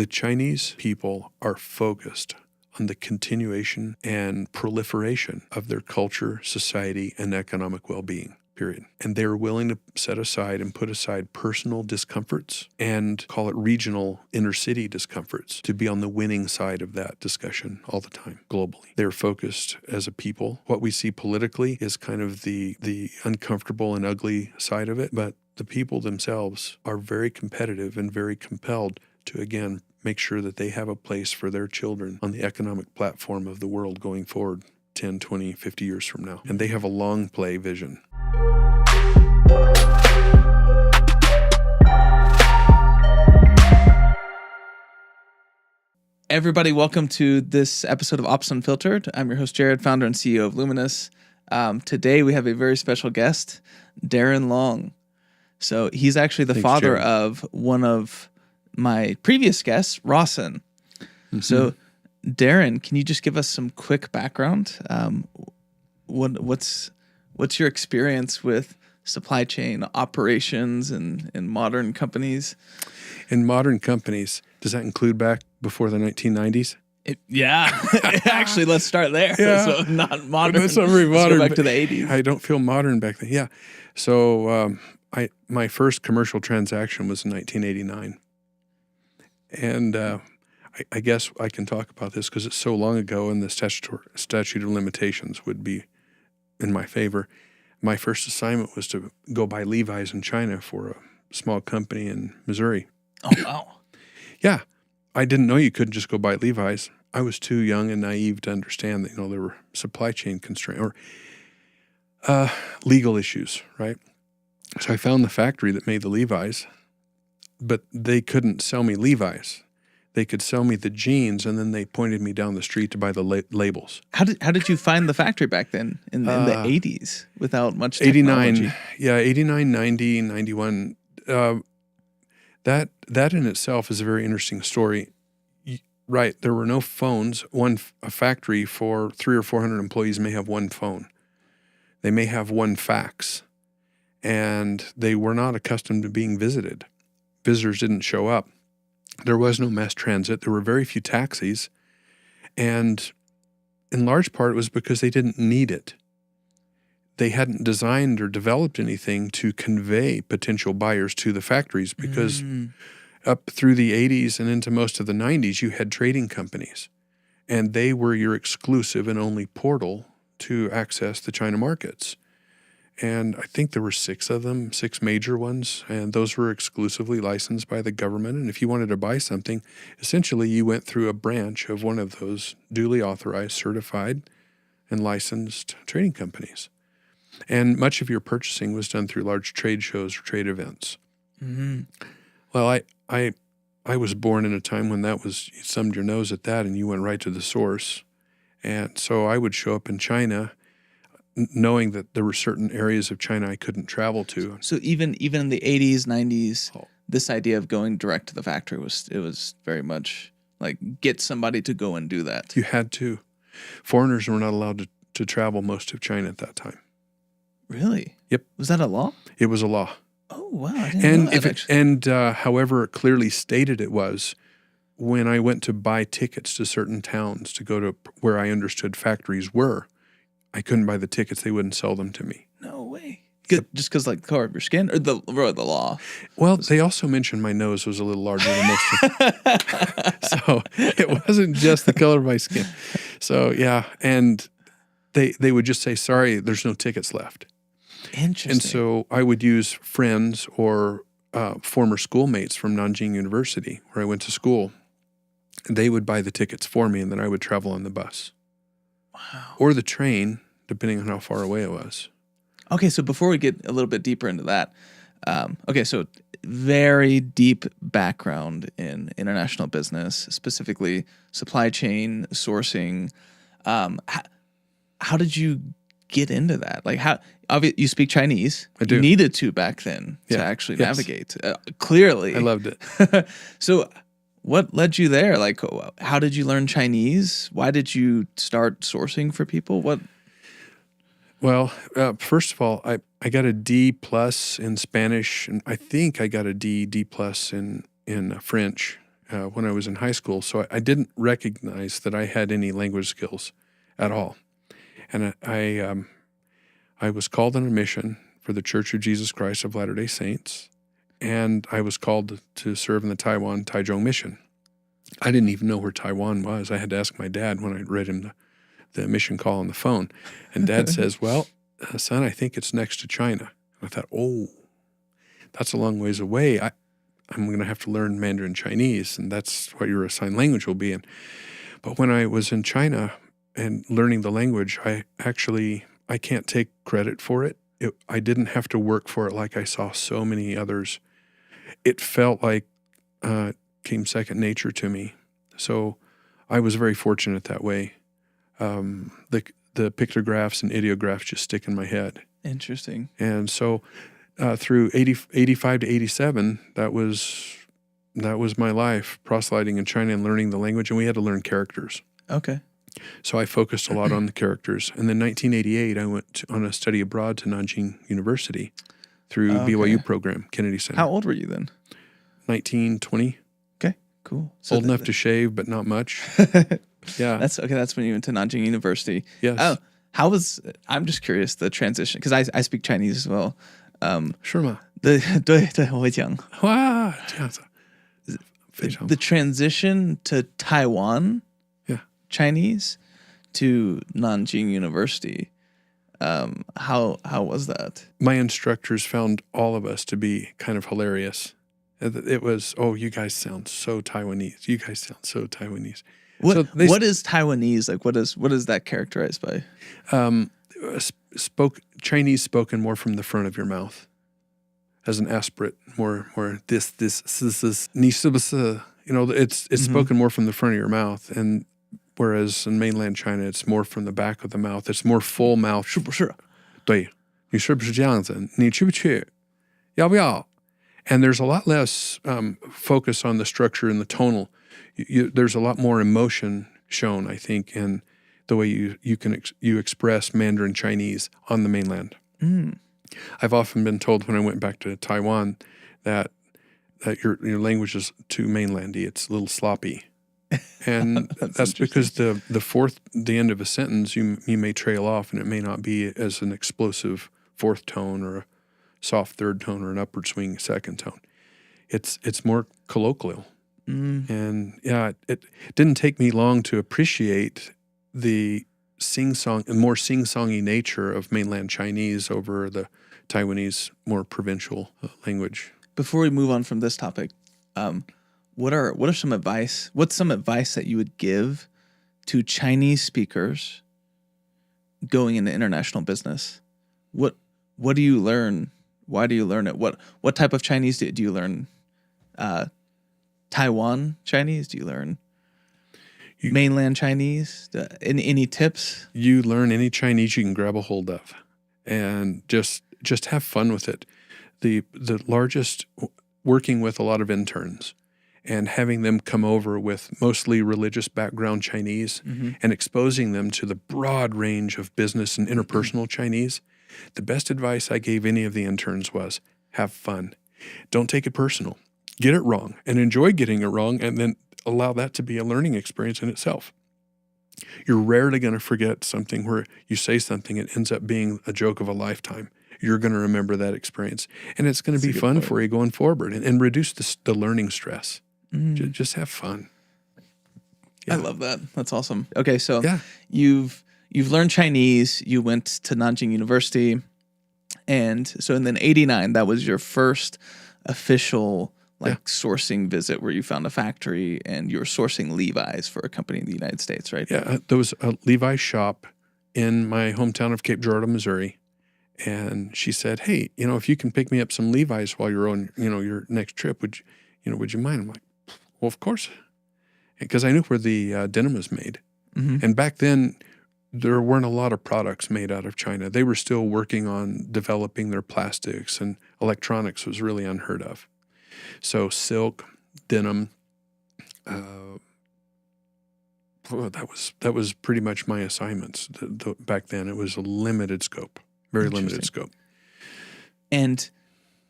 The Chinese people are focused on the continuation and proliferation of their culture, society, and economic well-being, period. And they're willing to set aside and put aside personal discomforts and call it regional inner city discomforts to be on the winning side of that discussion all the time globally. They're focused as a people. What we see politically is kind of the uncomfortable and ugly side of it, but the people themselves are very competitive and very compelled to, again, make sure that they have a place for their children on the economic platform of the world going forward 10, 20, 50 years from now. And they have a long play vision. Everybody, welcome to this episode of OPS Unfiltered. I'm your host, Jared, founder and CEO of Luminous. Today, we have a very special guest, Darren Long. So he's actually the father Jared. of one of my previous guests, Rawson. Mm-hmm. So, Darin, can you just give us some quick background? What's your experience with supply chain operations in modern companies? In modern companies, does that include back before the 1990s? Actually, let's start there. Yeah. So not modern. That's not very modern. Let's go back to the 80s. I don't feel modern back then. Yeah. So my first commercial transaction was in 1989. And I guess I can talk about this because it's so long ago and the statute of limitations would be in my favor. My first assignment was to go buy Levi's in China for a small company in Missouri. Oh, wow. Yeah. I didn't know you couldn't just go buy Levi's. I was too young and naive to understand that, there were supply chain constraints or legal issues, right? So I found the factory that made the Levi's, but they couldn't sell me Levi's. They could sell me the jeans, and then they pointed me down the street to buy the labels. How did you find the factory back then in the 80s without much technology? 89, 90, 91. That in itself is a very interesting story. Right, there were no phones. A factory for 300 or 400 employees may have one phone. They may have one fax, and they were not accustomed to being visited. Visitors didn't show up. There was no mass transit. There were very few taxis, and in large part it was because they didn't need it. They hadn't designed or developed anything to convey potential buyers to the factories because up through the 80s and into most of the 90s, you had trading companies, and they were your exclusive and only portal to access the China markets. And I think there were 6 of them, 6 major ones, and those were exclusively licensed by the government. And if you wanted to buy something, essentially you went through a branch of one of those duly authorized, certified, and licensed trading companies. And much of your purchasing was done through large trade shows or trade events. Mm-hmm. Well, I was born in a time when that was, you thumbed your nose at that and you went right to the source. And so I would show up in China knowing that there were certain areas of China I couldn't travel to. So even in the 80s, 90s, this idea of going direct to the factory was very much like get somebody to go and do that. You had to. Foreigners were not allowed to travel most of China at that time. Really? Yep. Was that a law? It was a law. Oh, wow. I didn't know that, however it clearly stated it was, when I went to buy tickets to certain towns to go to where I understood factories were, I couldn't buy the tickets. They wouldn't sell them to me. No way. Good. Just because, like, the color of your skin or the law? Well, they also mentioned my nose was a little larger than most of them. So it wasn't just the color of my skin. So, yeah. And they would just say, sorry, there's no tickets left. Interesting. And so I would use friends or former schoolmates from Nanjing University, where I went to school. They would buy the tickets for me, and then I would travel on the bus. Wow. Or the train, depending on how far away it was. Okay, so before we get a little bit deeper into that, so very deep background in international business, specifically supply chain, sourcing. How did you get into that? Like, you speak Chinese. I do. You needed to back then to actually navigate. Clearly. I loved it. So what led you there? Like, how did you learn Chinese? Why did you start sourcing for people? Well, first of all, I got a D+ in Spanish, and I think I got a D+ in French when I was in high school, so I didn't recognize that I had any language skills at all. And I was called on a mission for the Church of Jesus Christ of Latter-day Saints, and I was called to serve in the Taichung mission. I didn't even know where Taiwan was. I had to ask my dad when I read him the mission call on the phone. And Dad says, well, son, I think it's next to China. And I thought, oh, that's a long ways away. I'm going to have to learn Mandarin Chinese, and that's what your assigned language will be in. But when I was in China and learning the language, I can't take credit for it. I didn't have to work for it like I saw so many others. It felt like came second nature to me. So I was very fortunate that way. The pictographs and ideographs just stick in my head. Interesting. And so through 85 to 87, that was my life, proselyting in China and learning the language, and we had to learn characters. Okay. So I focused a lot on the characters. And then 1988, I went on a study abroad to Nanjing University through BYU program, Kennedy Center. How old were you then? 19, 20. Okay, cool. So Old enough to shave, but not much. Yeah. That's okay. That's when you went to Nanjing University. Yes. Oh, I'm just curious, the transition, because I speak Chinese as well. 是吗？对对对，我会讲。哇，这样子，非常 The transition to Taiwan Yeah. Chinese to Nanjing University. How was that? My instructors found all of us to be kind of hilarious. It was, oh, you guys sound so Taiwanese. You guys sound so Taiwanese. What is Taiwanese like? What is that characterized by? Chinese spoken more from the front of your mouth, as an aspirate. More this. Ni是不是? You know, it's spoken more from the front of your mouth, and whereas in mainland China, it's more from the back of the mouth. It's more full mouth. 是不是？对，你是不是这样子？你去不去？要不要？ And there's a lot less focus on the structure and the tonal. There's a lot more emotion shown, I think, in the way you express Mandarin Chinese on the mainland. I've often been told when I went back to Taiwan that your language is too mainlandy. It's a little sloppy, and that's because the end of a sentence you may trail off, and it may not be as an explosive fourth tone or a soft third tone or an upward swing second tone. It's more colloquial. And yeah, it didn't take me long to appreciate the more sing-songy nature of mainland Chinese over the Taiwanese more provincial language. Before we move on from this topic, what's some advice that you would give to Chinese speakers going into international business? What do you learn? Why do you learn it? What type of Chinese do you learn? Taiwan Chinese? Do you learn mainland Chinese? Any tips? You learn any Chinese you can grab a hold of, and just have fun with it. The largest, working with a lot of interns and having them come over with mostly religious background Chinese and exposing them to the broad range of business and interpersonal Chinese. The best advice I gave any of the interns was have fun. Don't take it personal. Get it wrong and enjoy getting it wrong, and then allow that to be a learning experience in itself. You're rarely going to forget something where you say something, it ends up being a joke of a lifetime. You're going to remember that experience, and it's going to be fun for you going forward and reduce the learning stress. Just have fun. Yeah. I love that. That's awesome. Okay, so you've learned Chinese. You went to Nanjing University, and so in then 89, that was your first official sourcing visit where you found a factory and you were sourcing Levi's for a company in the United States, right? Yeah, there was a Levi's shop in my hometown of Cape Girardeau, Missouri, and she said, "Hey, if you can pick me up some Levi's while you're on, your next trip, would you mind?" I'm like, "Well, of course," because I knew where the denim was made, and back then there weren't a lot of products made out of China. They were still working on developing their plastics, and electronics was really unheard of. So silk, denim, that was pretty much my assignments. Back then, it was a limited scope, very limited scope. And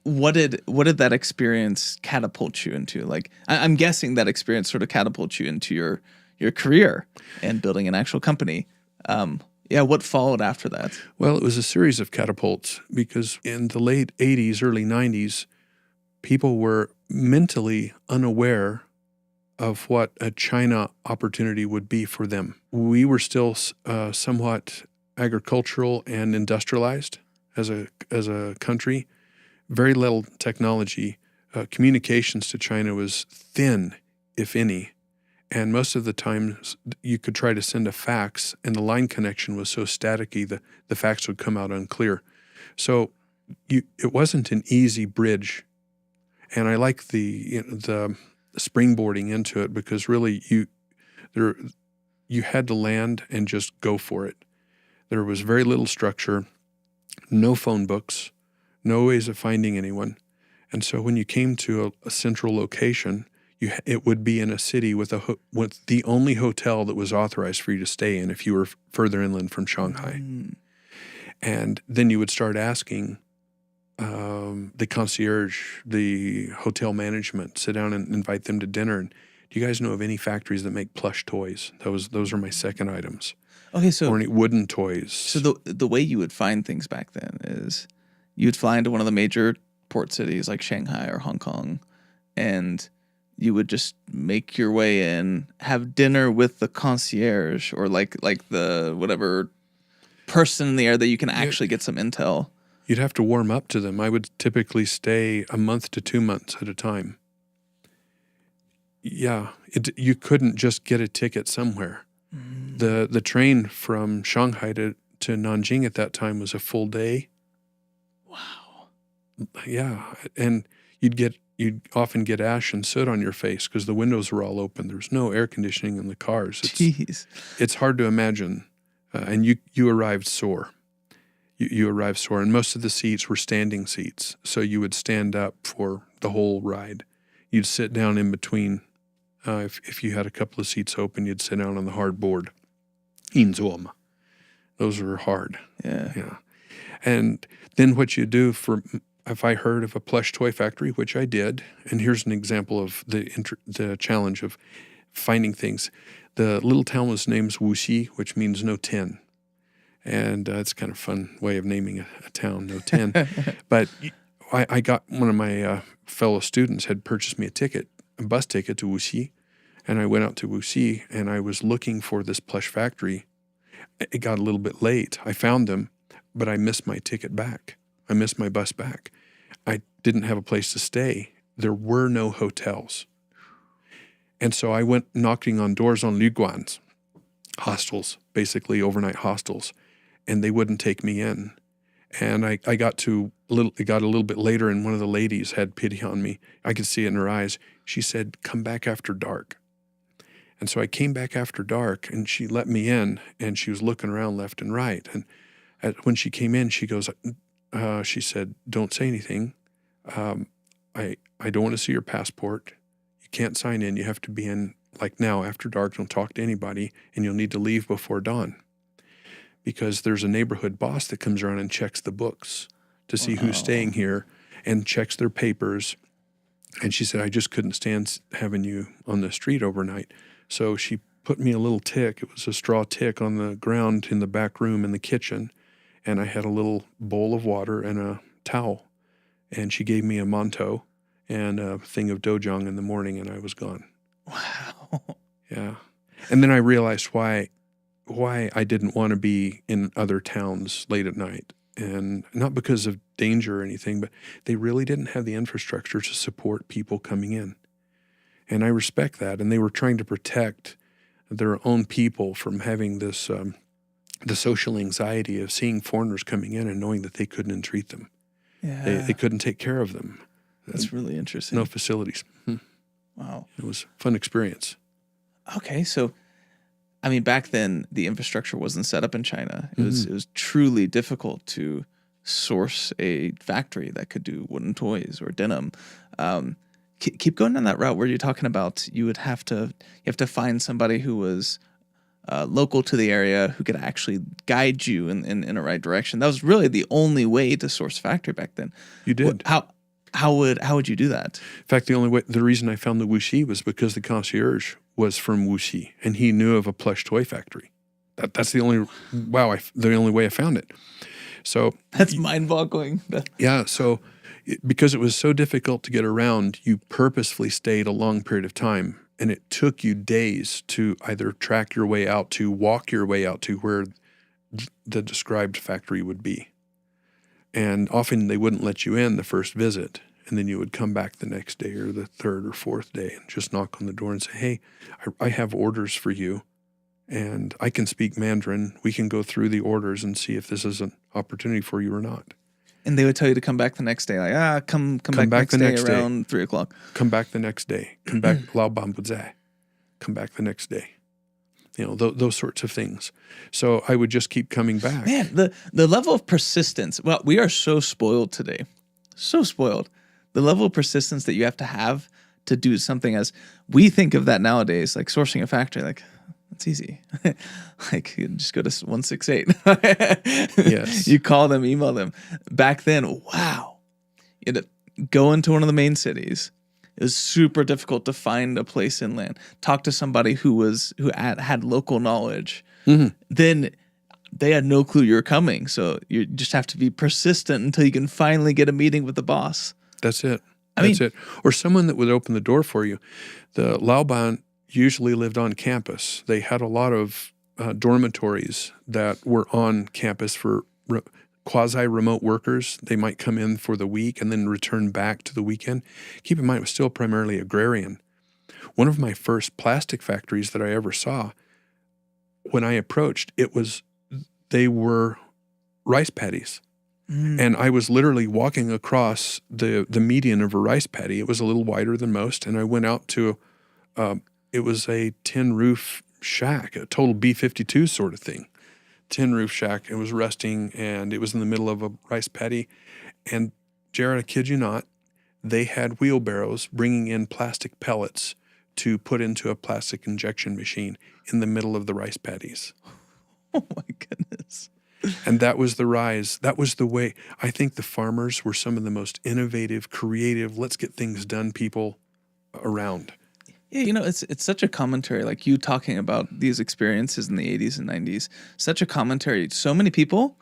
what did that experience catapult you into? Like, I'm guessing that experience sort of catapults you into your career and building an actual company. Yeah, what followed after that? Well, it was a series of catapults because in the late 80s, early 90s, people were mentally unaware of what a China opportunity would be for them. We were still somewhat agricultural and industrialized as a country. Very little technology. Communications to China was thin, if any. And most of the times you could try to send a fax and the line connection was so staticky the fax would come out unclear. So it wasn't an easy bridge. And I like the springboarding into it because really you had to land and just go for it. There was very little structure, no phone books, no ways of finding anyone. And so when you came to a central location, it would be in a city with the only hotel that was authorized for you to stay in if you were further inland from Shanghai. Mm. And then you would start asking the concierge, the hotel management, sit down and invite them to dinner. And do you guys know of any factories that make plush toys? Those are my second items. Okay, so or any wooden toys. So the way you would find things back then is you'd fly into one of the major port cities like Shanghai or Hong Kong, and you would just make your way in, have dinner with the concierge or like the whatever person in the air that you can actually get some intel. You'd have to warm up to them. I would typically stay a month to 2 months at a time. Yeah, you couldn't just get a ticket somewhere. Mm. The train from Shanghai to Nanjing at that time was a full day. Wow. Yeah, and you'd often get ash and soot on your face because the windows were all open. There was no air conditioning in the cars. Jeez. It's hard to imagine. And you arrived sore. You arrived sore, and most of the seats were standing seats, so you would stand up for the whole ride. You'd sit down in between. If you had a couple of seats open, you'd sit down on the hard board. Inzuom. Those were hard. Yeah. And then what you do if I heard of a plush toy factory, which I did, and here's an example of the challenge of finding things. The little town was named Wuxi, which means no tin. And it's kind of a fun way of naming a town, no tin. But I got one of my fellow students had purchased me a bus ticket to Wuxi, and I went out to Wuxi, and I was looking for this plush factory. It got a little bit late. I found them, but I missed my ticket back. I missed my bus back. I didn't have a place to stay. There were no hotels. And so I went knocking on doors on Luguans, hostels, basically overnight hostels, and they wouldn't take me in. And it got a little bit later, and one of the ladies had pity on me. I could see it in her eyes. She said, "Come back after dark." And so I came back after dark, and she let me in, and she was looking around left and right. And when she came in, she goes, she said, "Don't say anything. I don't want to see your passport. You can't sign in. You have to be in like now after dark. Don't talk to anybody, and you'll need to leave before dawn. Because there's a neighborhood boss that comes around and checks the books to see who's staying here and checks their papers." And she said, "I just couldn't stand having you on the street overnight." So she put me a little tick. It was a straw tick on the ground in the back room in the kitchen. And I had a little bowl of water and a towel. And she gave me a mantou and a thing of dojang in the morning, and I was gone. Wow. Yeah. And then I realized why I didn't want to be in other towns late at night. And not because of danger or anything, but they really didn't have the infrastructure to support people coming in. And I respect that. And they were trying to protect their own people from having this, the social anxiety of seeing foreigners coming in and knowing that they couldn't entreat them. Yeah. They couldn't take care of them. That's really interesting. No facilities. Wow. It was a fun experience. Okay, so I mean, back then the infrastructure wasn't set up in China. It was truly difficult to source a factory that could do wooden toys or denim. Keep going on that route where you're talking about you have to find somebody who was local to the area who could actually guide you in the right direction. That was really the only way to source factory back then. You did. How would you do that? In fact, the reason I found the Wuxi was because the concierge was from Wuxi, and he knew of a plush toy factory. That's the only way I found it. So That's mind-boggling. yeah. So because it was so difficult to get around, you purposefully stayed a long period of time, and it took you days to either track your way out to walk your way out to where the described factory would be. And often they wouldn't let you in the first visit. And then you would come back the next day or the third or fourth day and just knock on the door and say, hey, I have orders for you. And I can speak Mandarin. We can go through the orders and see if this is an opportunity for you or not. And they would tell you to come back the next day, like, come back the next day around 3 o'clock. Come back the next day. Come back, lao bambuzai. Come back the next day. You know, those sorts of things. So I would just keep coming back. Man, the level of persistence. Well, we are so spoiled today. So spoiled. The level of persistence that you have to do something, as we think of that nowadays, like sourcing a factory, like, it's easy. Like, you just go to 168. Yes. You call them, email them. Back then, wow. You had to go into one of the main cities. It was super difficult to find a place inland. Talk to somebody who had local knowledge. Mm-hmm. Then they had no clue you were coming. So you just have to be persistent until you can finally get a meeting with the boss. That's it. That's it. Or someone that would open the door for you. The Laoban usually lived on campus. They had a lot of dormitories that were on campus for quasi-remote workers. They might come in for the week and then return back to the weekend. Keep in mind, it was still primarily agrarian. One of my first plastic factories that I ever saw, when I approached, they were rice paddies. And I was literally walking across the median of a rice paddy. It was a little wider than most. And I went out to, it was a tin roof shack, a total B-52 sort of thing. Tin roof shack. It was rusting, and it was in the middle of a rice paddy. And Jared, I kid you not, they had wheelbarrows bringing in plastic pellets to put into a plastic injection machine in the middle of the rice paddies. Oh my goodness. And that was the rise. That was the way. I think the farmers were some of the most innovative, creative, let's get things done people around. Yeah, you know, it's such a commentary, like you talking about these experiences in the 80s and 90s, such a commentary. So many people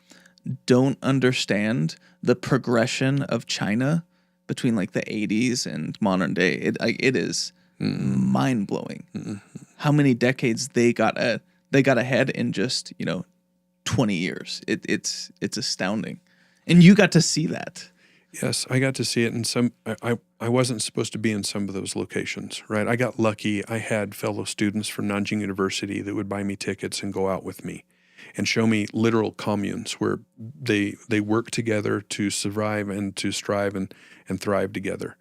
don't understand the progression of China between like the 80s and modern day. It is mind-blowing. Mm-hmm. How many decades they got ahead in just, 20 years. It's astounding. And you got to see that. Yes, I got to see it in some. I wasn't supposed to be in some of those locations, right? I got lucky. I had fellow students from Nanjing University that would buy me tickets and go out with me and show me literal communes where they work together to survive and to strive and thrive together.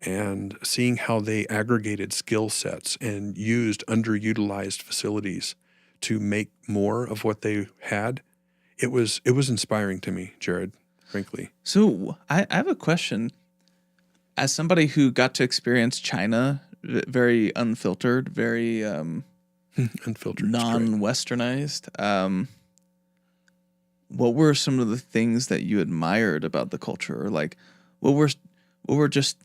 And seeing how they aggregated skill sets and used underutilized facilities to make more of what they had, it was inspiring to me, Jared. Frankly. So I have a question. As somebody who got to experience China very unfiltered, very unfiltered, non-westernized, what were some of the things that you admired about the culture? Or like what were just,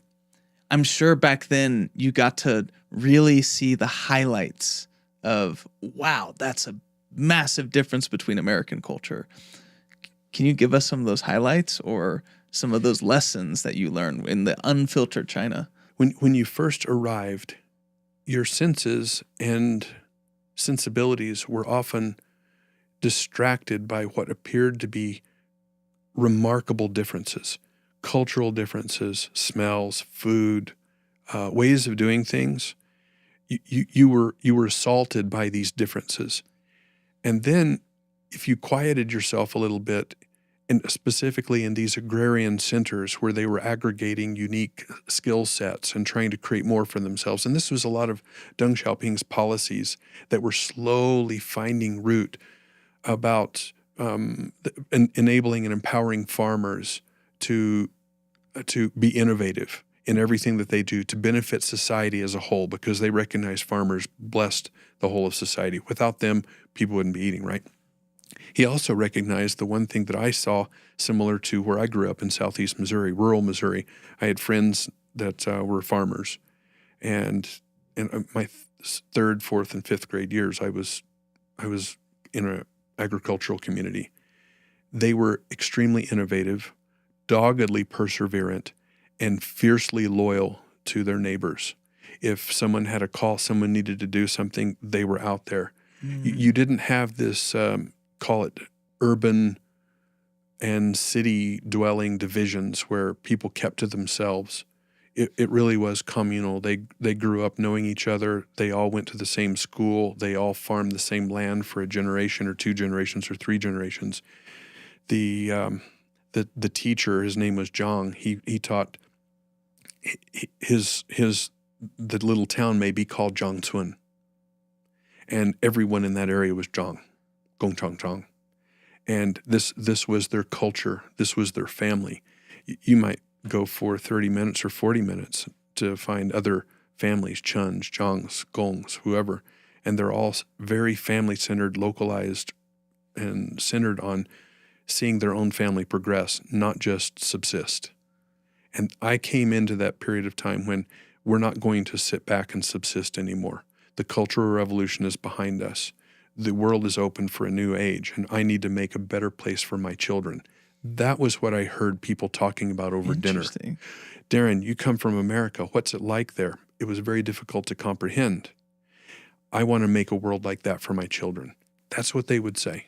I'm sure back then you got to really see the highlights of, wow, that's a massive difference between American culture. Can you give us some of those highlights or some of those lessons that you learned in the unfiltered China? When you first arrived, your senses and sensibilities were often distracted by what appeared to be remarkable differences, cultural differences, smells, food, ways of doing things. You were assaulted by these differences. And then if you quieted yourself a little bit, and specifically in these agrarian centers where they were aggregating unique skill sets and trying to create more for themselves, and this was a lot of Deng Xiaoping's policies that were slowly finding root about enabling and empowering farmers to be innovative in everything that they do to benefit society as a whole, because they recognize farmers blessed the whole of society. Without them, people wouldn't be eating, right? He also recognized the one thing that I saw similar to where I grew up in southeast Missouri, rural Missouri. I had friends that were farmers, and in my third, fourth, and fifth grade years, I was in an agricultural community. They were extremely innovative, doggedly perseverant, and fiercely loyal to their neighbors. If someone had a call, someone needed to do something, they were out there. You didn't have this, call it urban and city dwelling divisions where people kept to themselves. It really was communal. They grew up knowing each other. They all went to the same school. They all farmed the same land for a generation or two generations or three generations. The teacher, his name was Zhang. He taught the little town may be called Zhangcun, and everyone in that area was Zhang, Gongchang. And this was their culture. This was their family. You might go for 30 minutes or 40 minutes to find other families, Chuns, Zhangs, Gongs, whoever, and they're all very family-centered, localized, and centered on seeing their own family progress, not just subsist. And I came into that period of time when we're not going to sit back and subsist anymore. The Cultural Revolution is behind us. The world is open for a new age, and I need to make a better place for my children. That was what I heard people talking about over dinner. Darin, you come from America. What's it like there? It was very difficult to comprehend. I want to make a world like that for my children. That's what they would say.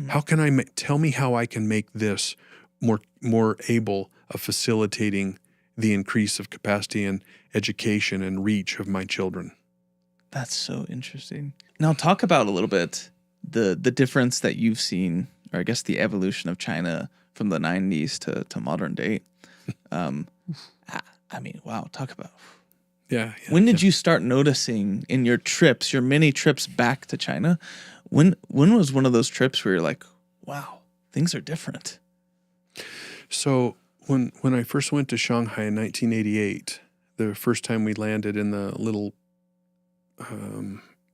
How can I tell me how I can make this more able of facilitating the increase of capacity and education and reach of my children? That's so interesting. Now talk about a little bit the difference that you've seen, or I guess the evolution of China from the 90s to modern day. I mean, wow, talk about. Yeah. When did you start noticing in your trips, your many trips back to China? When was one of those trips where you're like, wow, things are different? So when I first went to Shanghai in 1988, the first time we landed in the little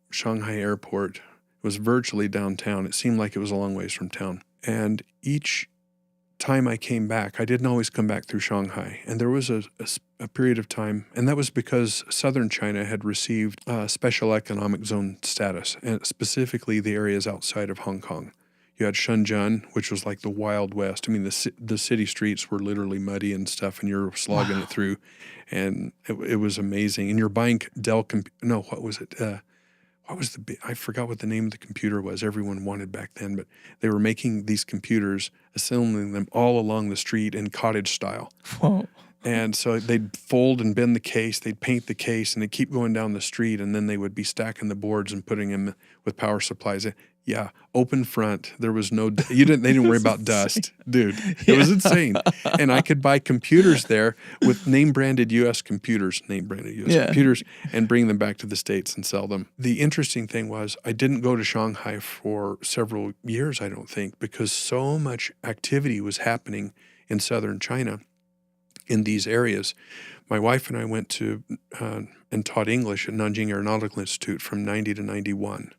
Shanghai airport, it was virtually downtown. It seemed like it was a long ways from town. And each time I came back, I didn't always come back through Shanghai. And there was a period of time, and that was because southern China had received special economic zone status, and specifically the areas outside of Hong Kong. You had Shenzhen, which was like the Wild West. I mean, the city streets were literally muddy and stuff, and you're slogging it through, and it was amazing. And you're buying what was it? I forgot what the name of the computer was everyone wanted back then, but they were making these computers, assembling them all along the street in cottage style. Whoa. And so they'd fold and bend the case, they'd paint the case, and they'd keep going down the street, and then they would be stacking the boards and putting them with power supplies. Yeah, open front. There was no, they didn't worry about dust. Dude, it was insane. And I could buy computers there with name-branded U.S. computers, computers, and bring them back to the States and sell them. The interesting thing was I didn't go to Shanghai for several years, I don't think, because so much activity was happening in southern China in these areas. My wife and I went to and taught English at Nanjing Aeronautical Institute from 90 to 91.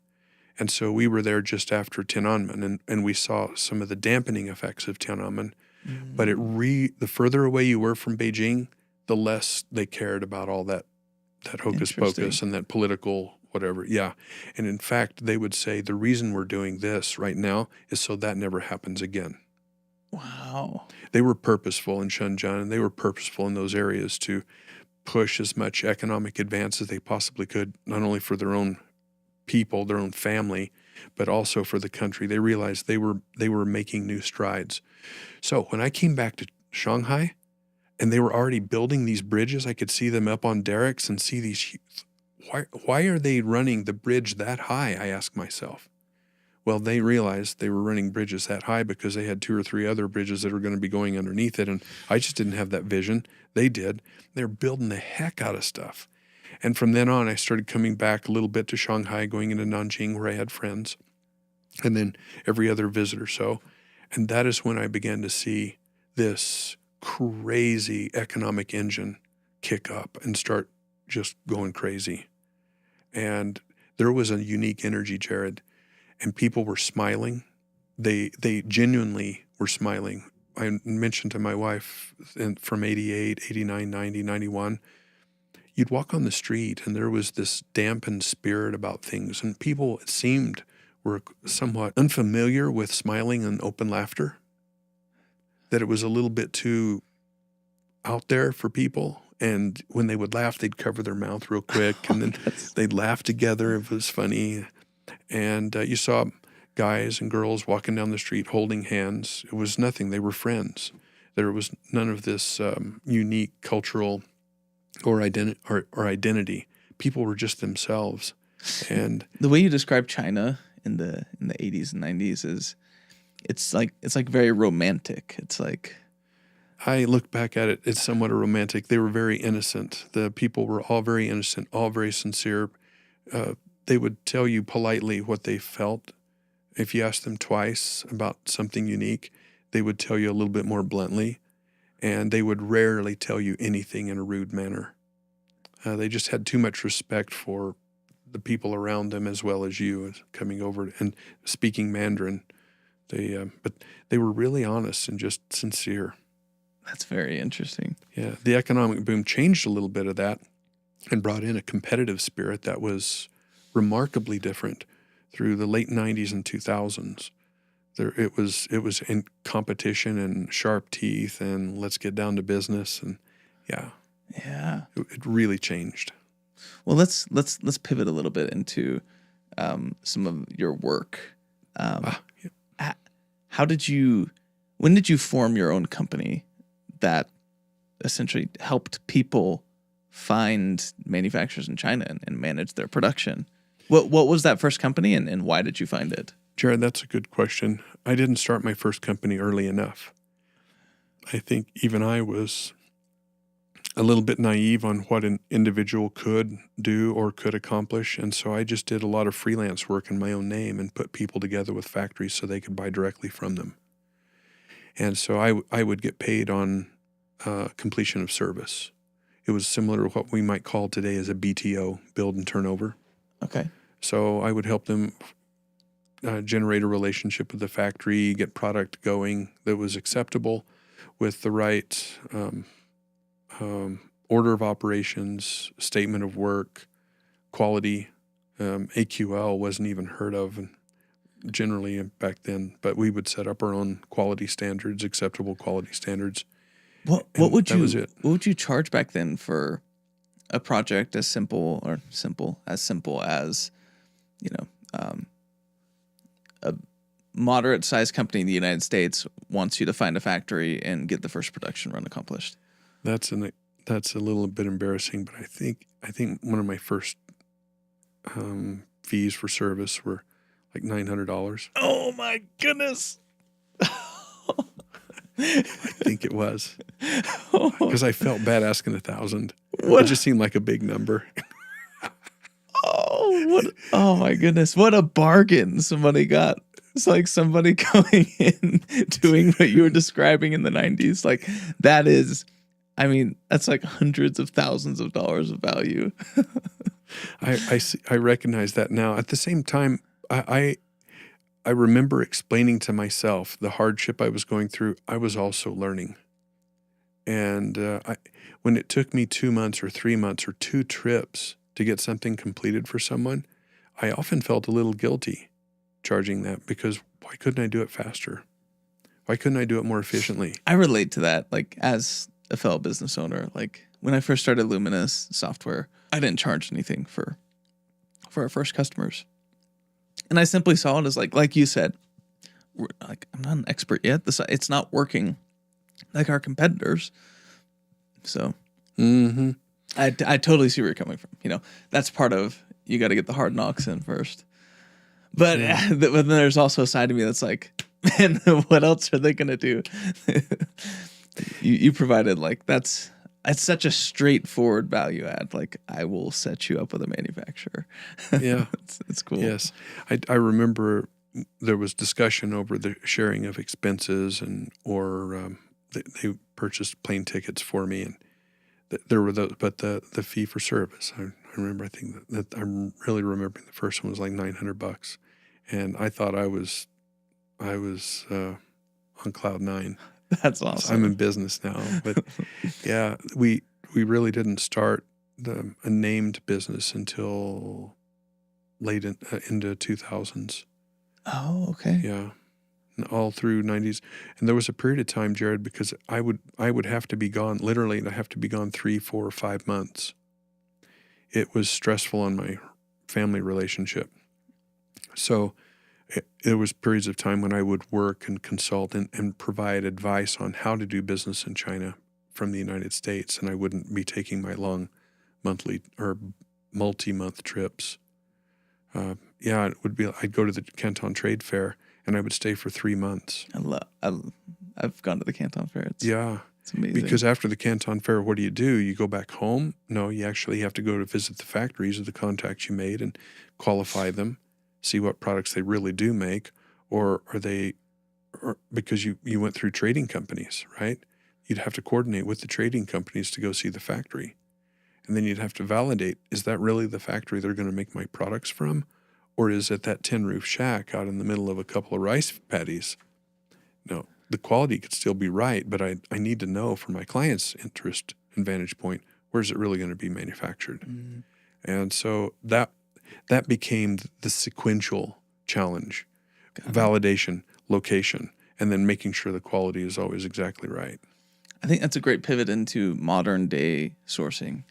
And so we were there just after Tiananmen, and we saw some of the dampening effects of Tiananmen. But the further away you were from Beijing, the less they cared about all that hocus pocus and that political whatever. Yeah. And in fact, they would say the reason we're doing this right now is so that never happens again. Wow. They were purposeful in Shenzhen, and they were purposeful in those areas to push as much economic advance as they possibly could, not only for their own people, their own family, but also for the country. They realized they were making new strides. So when I came back to Shanghai and they were already building these bridges, I could see them up on derricks and see these. Why are they running the bridge that high? I asked myself. Well, they realized they were running bridges that high because they had 2 or 3 other bridges that were going to be going underneath it. And I just didn't have that vision. They did. They're building the heck out of stuff. And from then on, I started coming back a little bit to Shanghai, going into Nanjing where I had friends, and then every other visit or so. And that is when I began to see this crazy economic engine kick up and start just going crazy. And there was a unique energy, Jared. and people were smiling. They genuinely were smiling. I mentioned to my wife from 88, 89, 90, 91, you'd walk on the street and there was this dampened spirit about things, and people, it seemed, were somewhat unfamiliar with smiling and open laughter, that it was a little bit too out there for people. And when they would laugh, they'd cover their mouth real quick, and then they'd laugh together. It was funny. And you saw guys and girls walking down the street holding hands. It was nothing. They were friends. There was none of this unique cultural or identity. People were just themselves. And the way you describe China in the 80s and 90s is it's like very romantic. It's like, I look back at it, it's somewhat romantic. They were very innocent. The people were all very innocent, all very sincere. They would tell you politely what they felt. If you asked them twice about something unique, they would tell you a little bit more bluntly, and they would rarely tell you anything in a rude manner. They just had too much respect for the people around them as well as you coming over and speaking Mandarin. But they were really honest and just sincere. That's very interesting. Yeah, the economic boom changed a little bit of that and brought in a competitive spirit that was remarkably different through the late 90s and 2000s. It was in competition and sharp teeth and let's get down to business, and yeah, it really changed. Well, let's pivot a little bit into some of your work. When did you form your own company that essentially helped people find manufacturers in China and manage their production? What was that first company, and why did you find it? Jared, that's a good question. I didn't start my first company early enough. I think even I was a little bit naive on what an individual could do or could accomplish, and so I just did a lot of freelance work in my own name and put people together with factories so they could buy directly from them. And so I would get paid on completion of service. It was similar to what we might call today as a BTO, build and turnover. Okay. So I would help them generate a relationship with the factory, get product going that was acceptable with the right order of operations, statement of work, quality. AQL wasn't even heard of generally back then, but we would set up our own quality standards, acceptable quality standards. What would you charge back then for a project as simple as, a moderate sized company in the United States wants you to find a factory and get the first production run accomplished? That's a little bit embarrassing, but I think one of my first fees for service were like $900. Oh my goodness! I think it was because I felt bad asking $1,000. What? It just seemed like a big number. Oh my goodness! What a bargain somebody got. It's like somebody going in doing what you were describing in the 90s. Like that's like hundreds of thousands of dollars of value. I recognize that now. At the same time, I remember explaining to myself the hardship I was going through. I was also learning. And when it took me 2 months or 3 months or 2 trips to get something completed for someone, I often felt a little guilty charging that, because why couldn't I do it faster? Why couldn't I do it more efficiently? I relate to that. Like, as a fellow business owner, like when I first started Luminous software, I didn't charge anything for our first customers. And I simply saw it as like you said, I'm not an expert yet. It's not working like our competitors. So I totally see where you're coming from. That's part of, you got to get the hard knocks in first. But, but then there's also a side of me that's like, man, what else are they going to do? You provided it's such a straightforward value add. Like, I will set you up with a manufacturer. Yeah. it's cool. Yes. I remember there was discussion over the sharing of expenses or they purchased plane tickets for me, and there were those, but the fee for service, I remember, I think that I'm really remembering the first one was like $900, and I thought I was on cloud nine. That's So awesome. I'm in business now, but yeah, we really didn't start a named business until late into 2000s. Oh, okay. Yeah, and all through 90s, and there was a period of time, Jared, because I would have to be gone. Literally, I have to be gone 3, 4, or 5 months. It was stressful on my family relationship, so there was periods of time when I would work and consult and provide advice on how to do business in China from the United States, and I wouldn't be taking my long monthly or multi-month trips. It would be. I'd go to the Canton Trade Fair, and I would stay for 3 months. I've gone to the Canton Fair. It's amazing. Because after the Canton Fair, what do? You go back home? No, you actually have to go to visit the factories of the contacts you made and qualify them, see what products they really do make, or because you went through trading companies, right? You'd have to coordinate with the trading companies to go see the factory. And then you'd have to validate, is that really the factory they're going to make my products from? Or is it that tin roof shack out in the middle of a couple of rice paddies? No, the quality could still be right, but I need to know from my client's interest and vantage point, where's it really going to be manufactured? Mm-hmm. And so that became the sequential challenge. Validation, location, and then making sure the quality is always exactly right. I think that's a great pivot into modern day sourcing.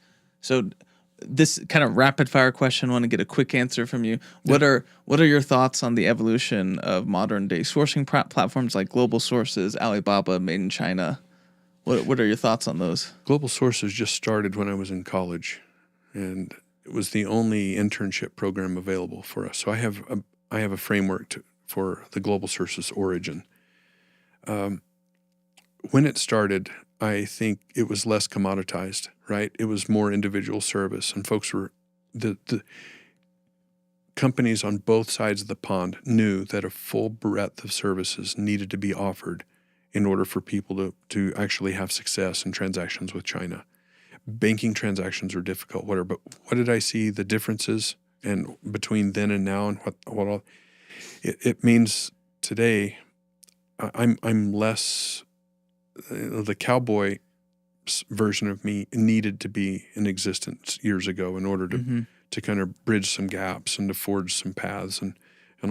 So this kind of rapid fire question, I want to get a quick answer from you. What are your thoughts on the evolution of modern day sourcing platforms like Global Sources, Alibaba, Made in China? What are your thoughts on those? Global Sources just started when I was in college, and it was the only internship program available for us. So I have a framework for the Global Sources origin. When it started, I think it was less commoditized, right? It was more individual service, and folks were the companies on both sides of the pond knew that a full breadth of services needed to be offered in order for people to actually have success in transactions with China. Banking transactions are difficult, whatever. But what did I see the differences and between then and now, and what all? It means today, I'm less. The cowboy version of me needed to be in existence years ago in order to kind of bridge some gaps and to forge some paths and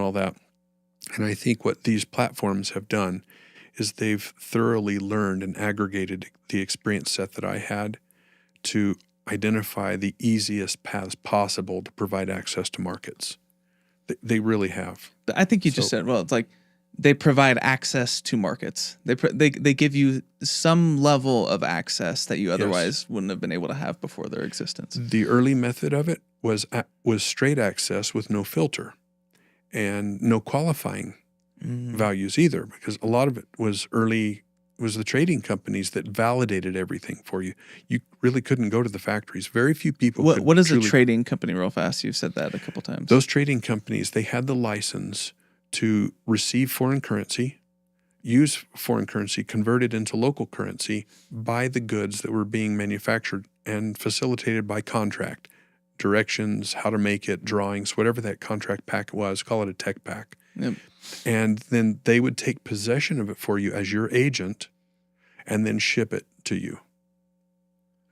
all that. And I think what these platforms have done is they've thoroughly learned and aggregated the experience set that I had to identify the easiest paths possible to provide access to markets. They really have. I think you just said, well, it's like they provide access to markets. They give you some level of access that you otherwise wouldn't have been able to have before their existence. The early method of it was straight access with no filter and no qualifying values either, because a lot of it was the trading companies that validated everything for you. You really couldn't go to the factories. Very few people. What is a trading company, real fast? You've said that a couple times. Those trading companies, they had the license to receive foreign currency, use foreign currency, convert it into local currency, buy the goods that were being manufactured and facilitated by contract, directions, how to make it, drawings, whatever that contract pack was, call it a tech pack. Yep. And then they would take possession of it for you as your agent and then ship it to you.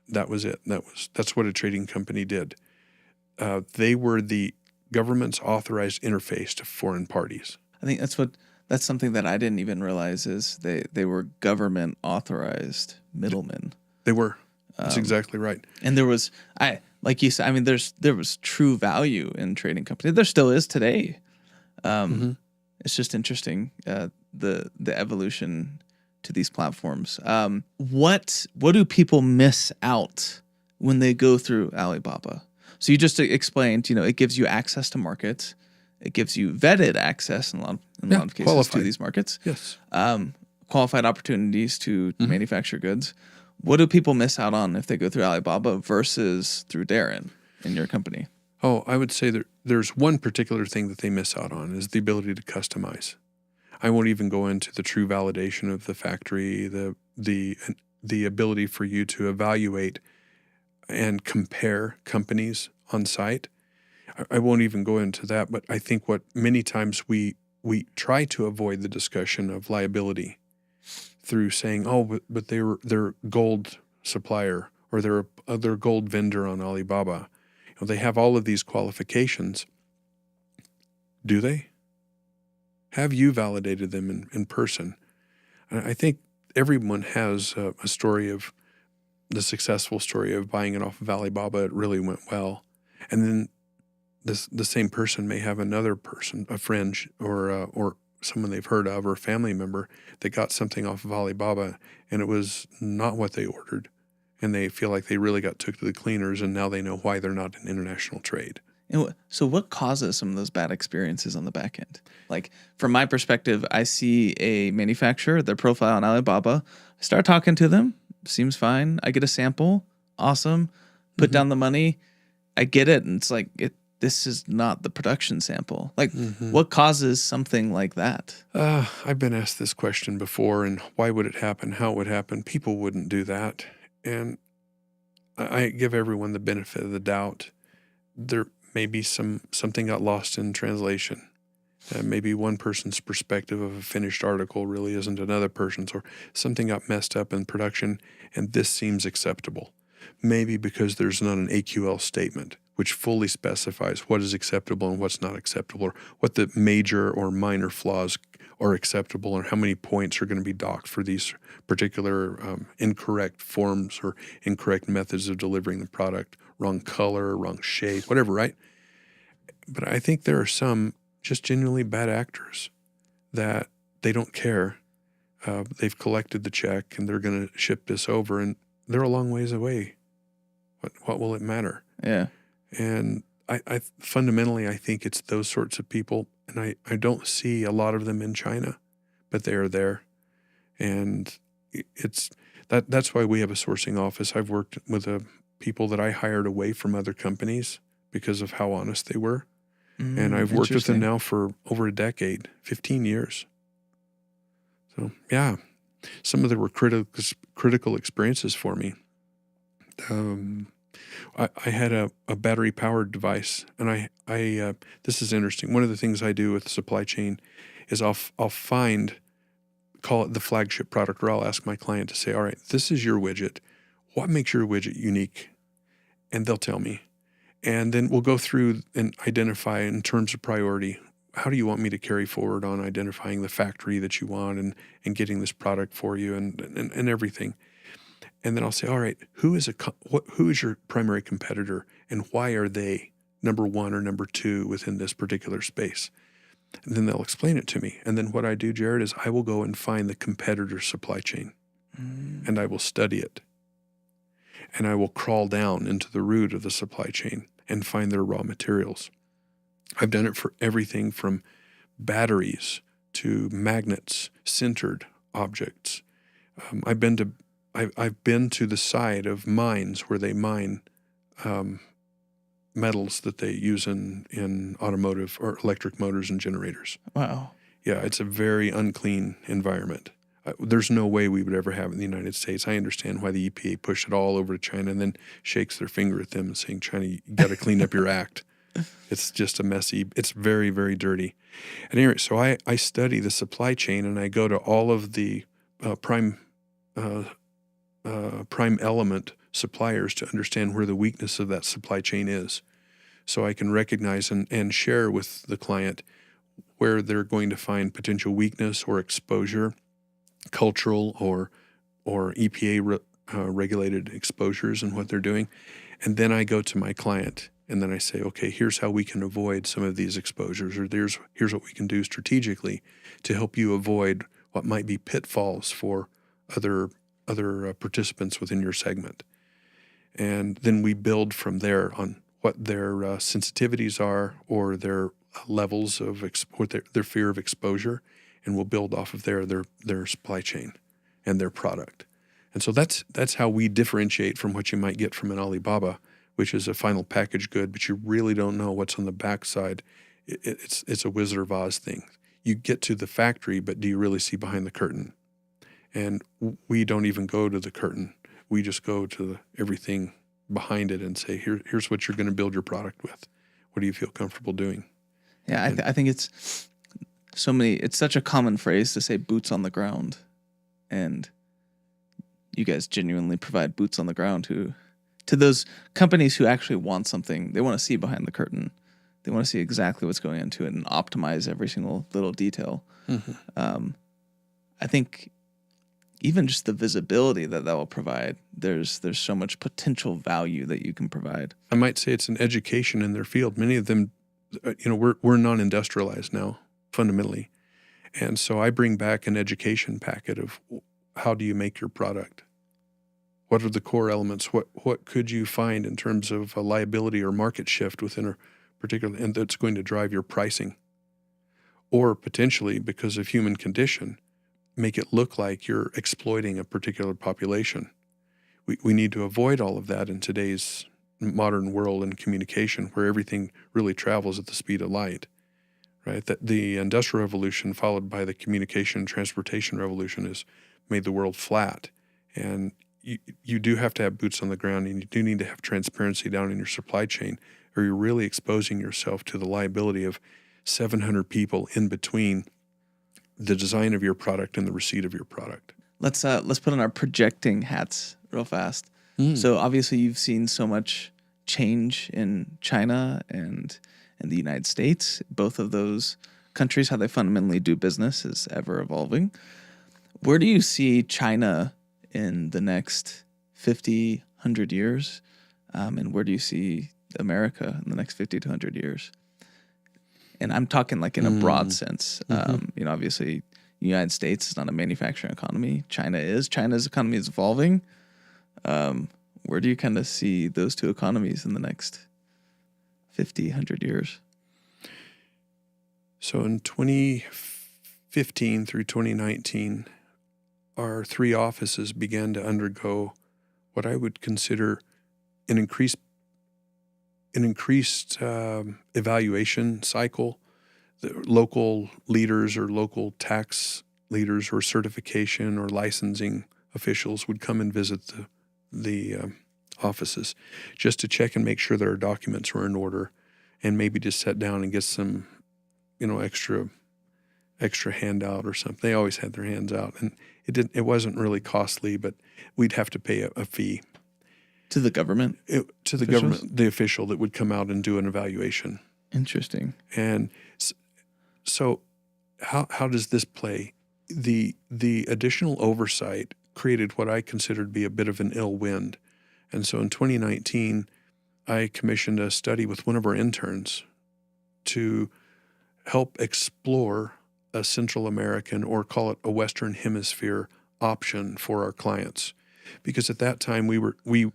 That was it. That's what a trading company did. They were the government's authorized interface to foreign parties. I think that's something that I didn't even realize is they were government authorized middlemen. They were. That's exactly right. And there was, like you said, I mean, there was true value in trading companies. There still is today. It's just interesting, the evolution to these platforms. What do people miss out when they go through Alibaba? So you just explained, it gives you access to markets. It gives you vetted access in a lot of cases qualified to these markets. Yes. Qualified opportunities to manufacture goods. What do people miss out on if they go through Alibaba versus through Darin in your company? Oh, I would say there's one particular thing that they miss out on is the ability to customize. I won't even go into the true validation of the factory, the ability for you to evaluate and compare companies on site. I won't even go into that, but I think what many times we try to avoid the discussion of liability through saying, oh, but they're gold supplier, or they're gold vendor on Alibaba. They have all of these qualifications. Do they? Have you validated them in person? And I think everyone has a story of the successful story of buying it off of Alibaba. It really went well. And then the same person may have another person, a friend or someone they've heard of, or a family member that got something off of Alibaba and it was not what they ordered. And they feel like they really got took to the cleaners, and now they know why they're not in international trade. And so what causes some of those bad experiences on the back end? Like, from my perspective, I see a manufacturer, their profile on Alibaba. I start talking to them. Seems fine. I get a sample. Awesome. Put down the money. I get it. And it's like, this is not the production sample. Like, what causes something like that? I've been asked this question before, and why would it happen? How it would happen? People wouldn't do that. And I give everyone the benefit of the doubt. There may be something got lost in translation. Maybe one person's perspective of a finished article really isn't another person's, or something got messed up in production, and this seems acceptable. Maybe because there's not an AQL statement which fully specifies what is acceptable and what's not acceptable, or what the major or minor flaws are acceptable, or how many points are going to be docked for these particular incorrect forms or incorrect methods of delivering the product, wrong color, wrong shape, whatever, right? But I think there are some just genuinely bad actors that they don't care. They've collected the check and they're going to ship this over, and they're a long ways away. What will it matter? Yeah. And I fundamentally, I think it's those sorts of people, and I don't see a lot of them in China, but they are there. And that's why we have a sourcing office. I've worked with people that I hired away from other companies because of how honest they were. And I've worked with them now for over a decade, 15 years. So, yeah, some of them were critical experiences for me. I had a battery-powered device, and I this is interesting. One of the things I do with supply chain is I'll call it the flagship product, or I'll ask my client to say, all right, this is your widget. What makes your widget unique? And they'll tell me. And then we'll go through and identify in terms of priority. How do you want me to carry forward on identifying the factory that you want and getting this product for you and everything? And then I'll say, all right, who is your primary competitor, and why are they number one or number two within this particular space? And then they'll explain it to me. And then what I do, Jared, is I will go and find the competitor's supply chain, and I will study it. And I will crawl down into the root of the supply chain and find their raw materials. I've done it for everything from batteries to magnets, sintered objects. I've been to the side of mines where they mine metals that they use in automotive or electric motors and generators. Wow. Yeah, it's a very unclean environment. There's no way we would ever have it in the United States. I understand why the EPA pushed it all over to China and then shakes their finger at them and saying, China, you got to clean up your act. It's just a messy, it's very, very dirty. And anyway, so I study the supply chain, and I go to all of the prime element suppliers to understand where the weakness of that supply chain is. So I can recognize and share with the client where they're going to find potential weakness or exposure, cultural or EPA regulated exposures and what they're doing. And then I go to my client and then I say, okay, here's how we can avoid some of these exposures, or here's what we can do strategically to help you avoid what might be pitfalls for other participants within your segment. And then we build from there on what their sensitivities are, or their levels of their fear of exposure, and we'll build off of their supply chain and their product. And so that's how we differentiate from what you might get from an Alibaba, which is a final package good, but you really don't know what's on the backside. It's a Wizard of Oz thing. You get to the factory, but do you really see behind the curtain? And we don't even go to the curtain. We just go to everything behind it and say, here's what you're going to build your product with. What do you feel comfortable doing? Yeah, I think it's it's such a common phrase to say boots on the ground. And you guys genuinely provide boots on the ground to those companies who actually want something. They want to see behind the curtain. They want to see exactly what's going into it and optimize every single little detail. I think even just the visibility that will provide, there's so much potential value that you can provide. I might say it's an education in their field. Many of them, we're non-industrialized now, fundamentally. And so I bring back an education packet of how do you make your product? What are the core elements? What could you find in terms of a liability or market shift within a particular, and that's going to drive your pricing? Or potentially, because of human condition, make it look like you're exploiting a particular population. We need to avoid all of that in today's modern world and communication, where everything really travels at the speed of light, right? That the Industrial Revolution, followed by the communication and transportation revolution, has made the world flat. And you do have to have boots on the ground, and you do need to have transparency down in your supply chain, or you're really exposing yourself to the liability of 700 people in between the design of your product and the receipt of your product. Let's put on our projecting hats real fast. So obviously you've seen so much change in China and the United States. Both of those countries, how they fundamentally do business is ever evolving. Where do you see China in the next 50, 100 years? And where do you see America in the next 50 to 100 years? And I'm talking like in a broad sense. Obviously, the United States is not a manufacturing economy. China is. China's economy is evolving. Where do you kind of see those two economies in the next 50, 100 years? So in 2015 through 2019, our three offices began to undergo what I would consider an increased evaluation cycle. The local leaders or local tax leaders or certification or licensing officials would come and visit the offices just to check and make sure that our documents were in order, and maybe just sit down and get some, extra handout or something. They always had their hands out, and it wasn't really costly, but we'd have to pay a fee. To the government? To the government, the official that would come out and do an evaluation. Interesting. And so how does this play? The additional oversight created what I considered to be a bit of an ill wind. And so in 2019, I commissioned a study with one of our interns to help explore a Central American, or call it a Western Hemisphere, option for our clients. Because at that time, we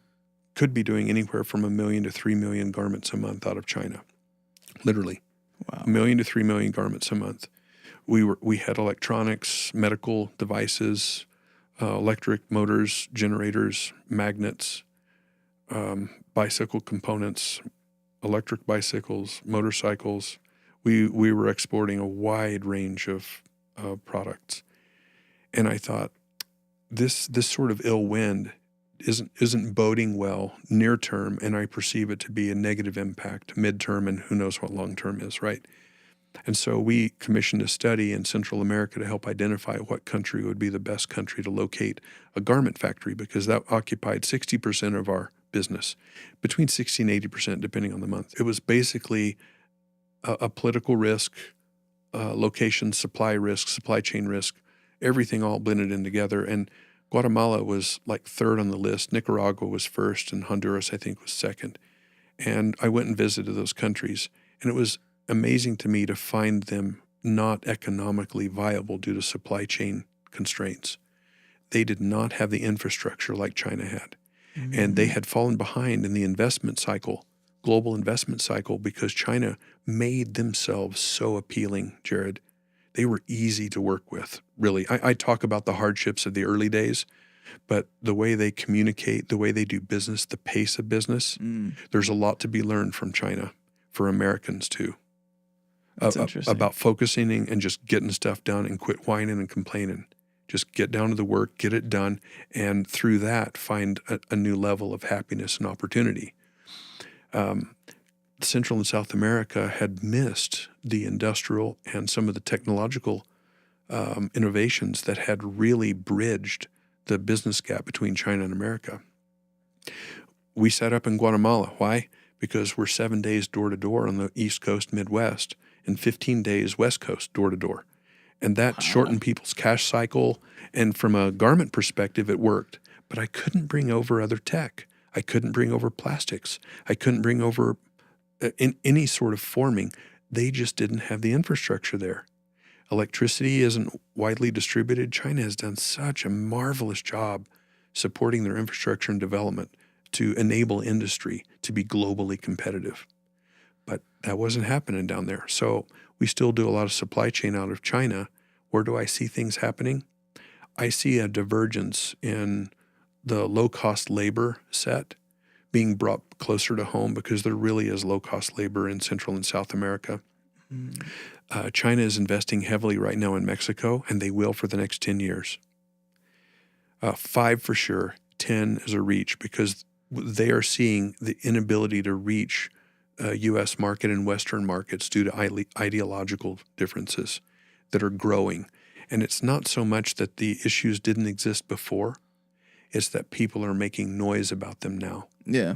could be doing anywhere from 1 million to 3 million garments a month out of China. Literally. Wow. 1 million to 3 million garments a month. We had electronics, medical devices, electric motors, generators, magnets, bicycle components, electric bicycles, motorcycles. We were exporting a wide range of products. And I thought, this sort of ill wind isn't boding well near term, and I perceive it to be a negative impact midterm, and who knows what long term is, right? And so we commissioned a study in Central America to help identify what country would be the best country to locate a garment factory, because that occupied 60% of our business, between 60 and 80% depending on the month. It was basically a political risk, location, supply risk, supply chain risk, everything all blended in together. And Guatemala was like third on the list. Nicaragua was first, and Honduras, I think, was second. And I went and visited those countries, and it was amazing to me to find them not economically viable due to supply chain constraints. They did not have the infrastructure like China had. Mm-hmm. And they had fallen behind in the investment cycle, global investment cycle, because China made themselves so appealing, Jared. They were easy to work with, really. I talk about the hardships of the early days, but the way they communicate, the way they do business, the pace of business, there's a lot to be learned from China for Americans too. That's interesting. About focusing and just getting stuff done and quit whining and complaining. Just get down to the work, get it done, and through that find a new level of happiness and opportunity. Central and South America had missed the industrial and some of the technological innovations that had really bridged the business gap between China and America. We set up in Guatemala. Why? Because we're 7 days door to door on the East Coast, Midwest, and 15 days West Coast door to door. And that shortened people's cash cycle. And from a garment perspective, it worked. But I couldn't bring over other tech. I couldn't bring over plastics. I couldn't bring over in any sort of forming. They just didn't have the infrastructure there. Electricity isn't widely distributed. China has done such a marvelous job supporting their infrastructure and development to enable industry to be globally competitive. But that wasn't happening down there. So we still do a lot of supply chain out of China. Where do I see things happening? I see a divergence in the low-cost labor set being brought closer to home because there really is low-cost labor in Central and South America. China is investing heavily right now in Mexico, and they will for the next 10 years. 5 for sure, 10 is a reach because they are seeing the inability to reach U.S. market and Western markets due to ideological differences that are growing. And it's not so much that the issues didn't exist before, it's that people are making noise about them now. Yeah.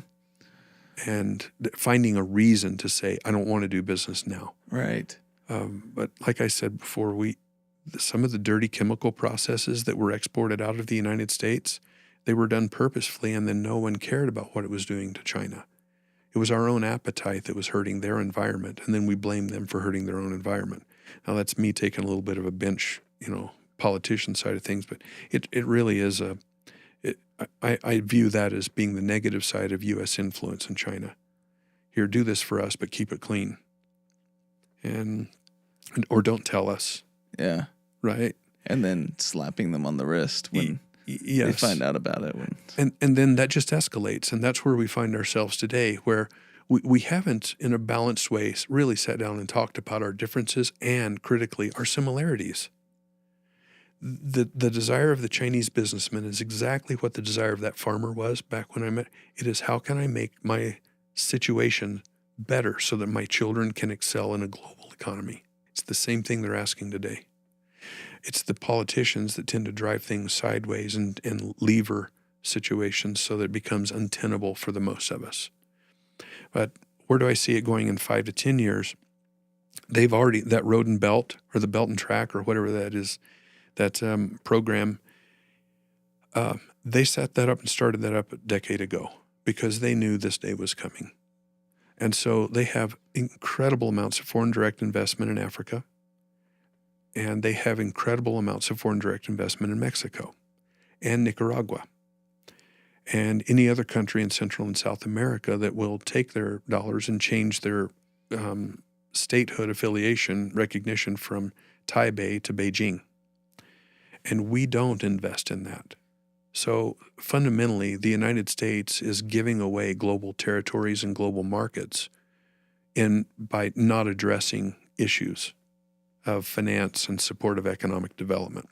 And finding a reason to say, I don't want to do business now. Right. But like I said before, some of the dirty chemical processes that were exported out of the United States, they were done purposefully, and then no one cared about what it was doing to China. It was our own appetite that was hurting their environment, and then we blamed them for hurting their own environment. Now that's me taking a little bit of a bench, politician side of things, but it really is I view that as being the negative side of U.S. influence in China. Here, do this for us, but keep it clean. Or don't tell us. Yeah. Right? And then slapping them on the wrist when yes. they find out about it. And then that just escalates. And that's where we find ourselves today, where we haven't, in a balanced way, really sat down and talked about our differences and, critically, our similarities. The desire of the Chinese businessman is exactly what the desire of that farmer was back when I met. It is, how can I make my situation better so that my children can excel in a global economy? It's the same thing they're asking today. It's the politicians that tend to drive things sideways and lever situations so that it becomes untenable for the most of us. But where do I see it going in 5 to 10 years? They've already, that road and belt or the belt and track or whatever that is, that program, they set that up and started that up a decade ago because they knew this day was coming. And so they have incredible amounts of foreign direct investment in Africa, and they have incredible amounts of foreign direct investment in Mexico and Nicaragua and any other country in Central and South America that will take their dollars and change their statehood affiliation recognition from Taipei to Beijing. And we don't invest in that. So fundamentally, the United States is giving away global territories and global markets by not addressing issues of finance and support of economic development.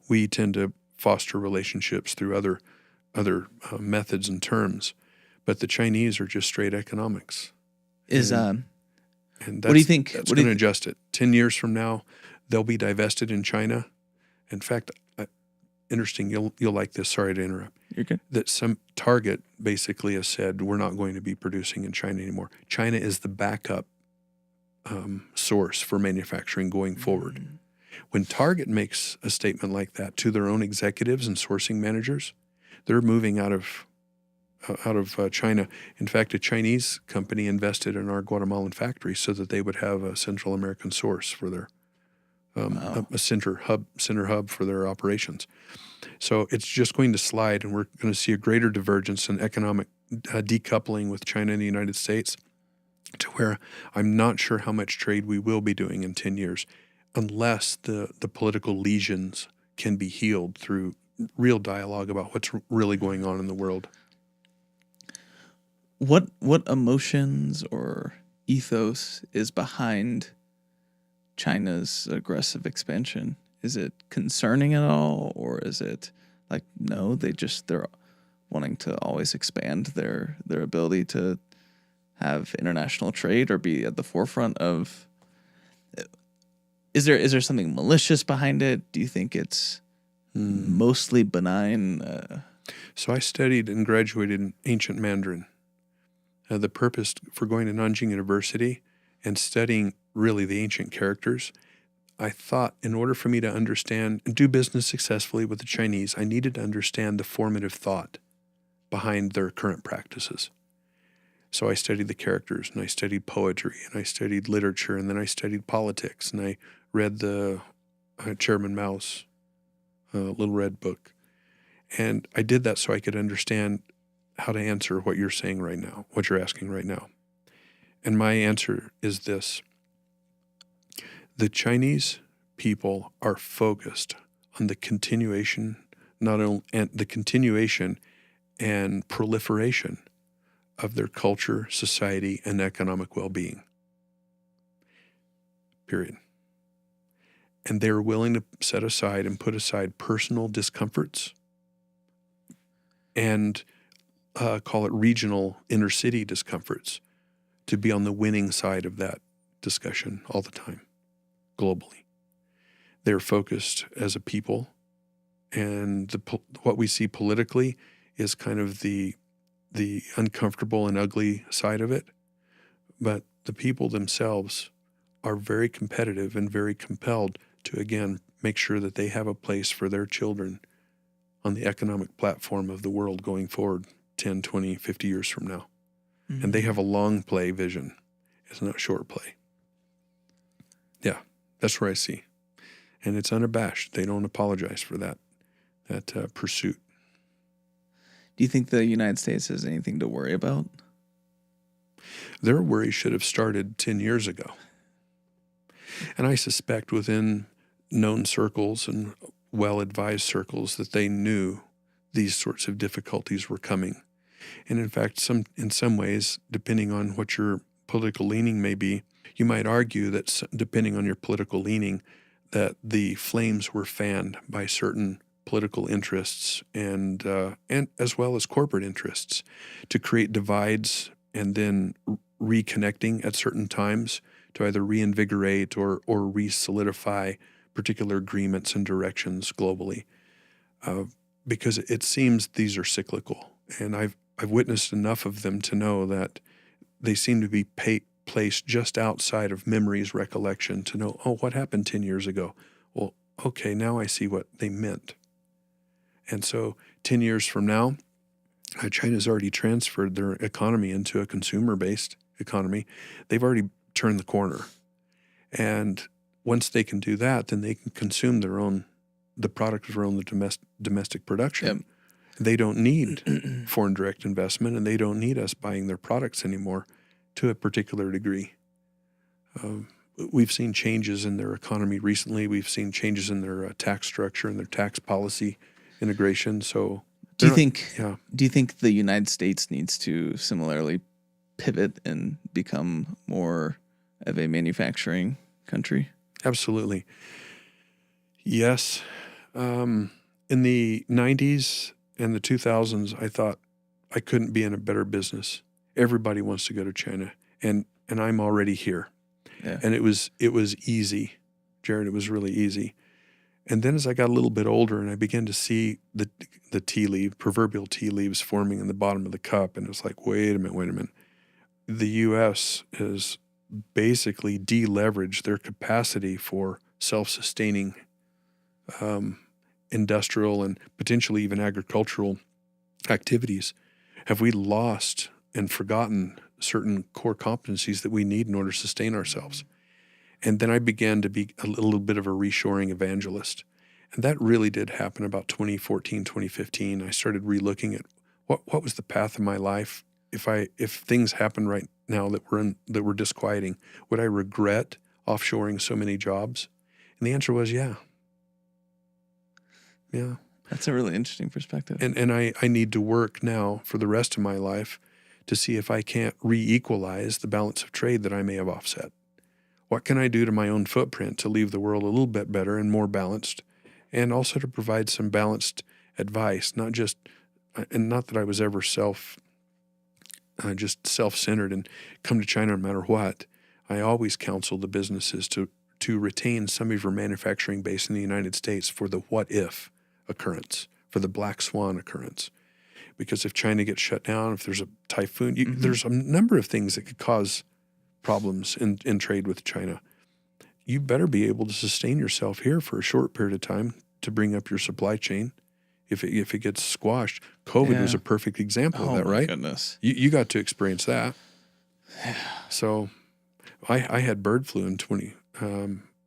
We tend to foster relationships through other methods and terms, but the Chinese are just straight economics. And what do you think? That's going to adjust it. 10 years from now, they'll be divested in China. In fact, interesting, you'll like this, sorry to interrupt. You're good. That some Target basically has said, we're not going to be producing in China anymore. China is the backup source for manufacturing going forward. Mm-hmm. When Target makes a statement like that to their own executives and sourcing managers, they're moving out of China. In fact, a Chinese company invested in our Guatemalan factory so that they would have a Central American source for their a center hub for their operations. So it's just going to slide, and we're going to see a greater divergence in economic decoupling with China and the United States, to where I'm not sure how much trade we will be doing in 10 years, unless the political lesions can be healed through real dialogue about what's really going on in the world. What emotions or ethos is behind China's aggressive expansion? Is it concerning at all, or is it like, no, they're wanting to always expand their ability to have international trade or be at the forefront of? Is there something malicious behind it? Do you think it's mostly benign? So I studied and graduated in ancient Mandarin. The purpose for going to Nanjing University and studying really the ancient characters, I thought in order for me to understand and do business successfully with the Chinese, I needed to understand the formative thought behind their current practices. So I studied the characters, and I studied poetry, and I studied literature, and then I studied politics, and I read the Chairman Mao's Little Red Book. And I did that so I could understand how to answer what you're saying right now, what you're asking right now. And my answer is this. The Chinese people are focused on the continuation, not only and the continuation and proliferation of their culture, society, and economic well-being. Period. And they're willing to set aside and put aside personal discomforts and call it regional inner city discomforts to be on the winning side of that discussion all the time, globally. They're focused as a people, and what we see politically is kind of the uncomfortable and ugly side of it. But the people themselves are very competitive and very compelled to, again, make sure that they have a place for their children on the economic platform of the world going forward 10, 20, 50 years from now. Mm-hmm. And they have a long play vision. It's not short play. Yeah, that's where I see. And it's unabashed. They don't apologize for that pursuit. Do you think the United States has anything to worry about? Their worry should have started 10 years ago. And I suspect within known circles and well-advised circles that they knew these sorts of difficulties were coming. And in fact, in some ways, depending on what your political leaning may be, you might argue that depending on your political leaning, that the flames were fanned by certain political interests and as well as corporate interests to create divides and then reconnecting at certain times to either reinvigorate or re-solidify particular agreements and directions globally, because it seems these are cyclical, and I've witnessed enough of them to know that they seem to be placed just outside of memory's recollection to know, oh, what happened 10 years ago? Well, okay, now I see what they meant. And so 10 years from now, China's already transferred their economy into a consumer-based economy. They've already turned the corner. And once they can do that, then they can consume the product of their own domestic production. Yep. They don't need foreign direct investment, and they don't need us buying their products anymore to a particular degree. We've seen changes in their economy recently. We've seen changes in their tax structure and their tax policy integration. So do you think the United States needs to similarly pivot and become more of a manufacturing country? Absolutely. Yes. In the 90s and the 2000s, I thought I couldn't be in a better business. Everybody wants to go to China, and I'm already here. Yeah. And it was easy, Jared. It was really easy. And then as I got a little bit older and I began to see the proverbial tea leaves forming in the bottom of the cup, and it's like, wait a minute. The U.S. has basically deleveraged their capacity for self-sustaining industrial and potentially even agricultural activities. Have we lost and forgotten certain core competencies that we need in order to sustain ourselves? And then I began to be a little bit of a reshoring evangelist. And that really did happen about 2014, 2015. I started relooking at what was the path of my life. If things happened right now that were disquieting, would I regret offshoring so many jobs? And the answer was yeah. Yeah. That's a really interesting perspective. And I need to work now for the rest of my life to see if I can't re-equalize the balance of trade that I may have offset. What can I do to my own footprint to leave the world a little bit better and more balanced, and also to provide some balanced advice, not that I was ever just self-centered and come to China no matter what, I always counsel the businesses to retain some of your manufacturing base in the United States for the what-if occurrence, for the black swan occurrence. Because if China gets shut down, if there's a typhoon, there's a number of things that could cause problems in trade with China. You better be able to sustain yourself here for a short period of time to bring up your supply chain. If it gets squashed, COVID was a perfect example of that, right? Goodness. You got to experience that. So I had bird flu in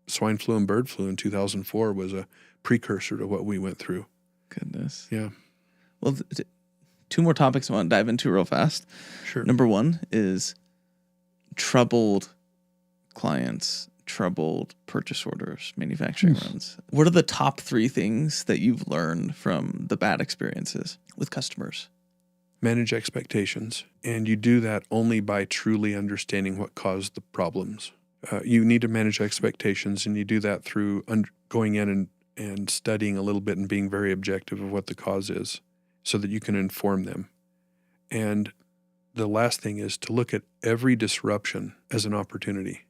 swine flu and bird flu in 2004 was a precursor to what we went through. Goodness. Yeah. Well, two more topics I want to dive into real fast. Sure. Number one is troubled clients, troubled purchase orders, manufacturing runs. What are the top three things that you've learned from the bad experiences with customers? Manage expectations. And you do that only by truly understanding what caused the problems. You need to manage expectations, and you do that through going in and studying a little bit and being very objective of what the cause is so that you can inform them. And the last thing is to look at every disruption as an opportunity.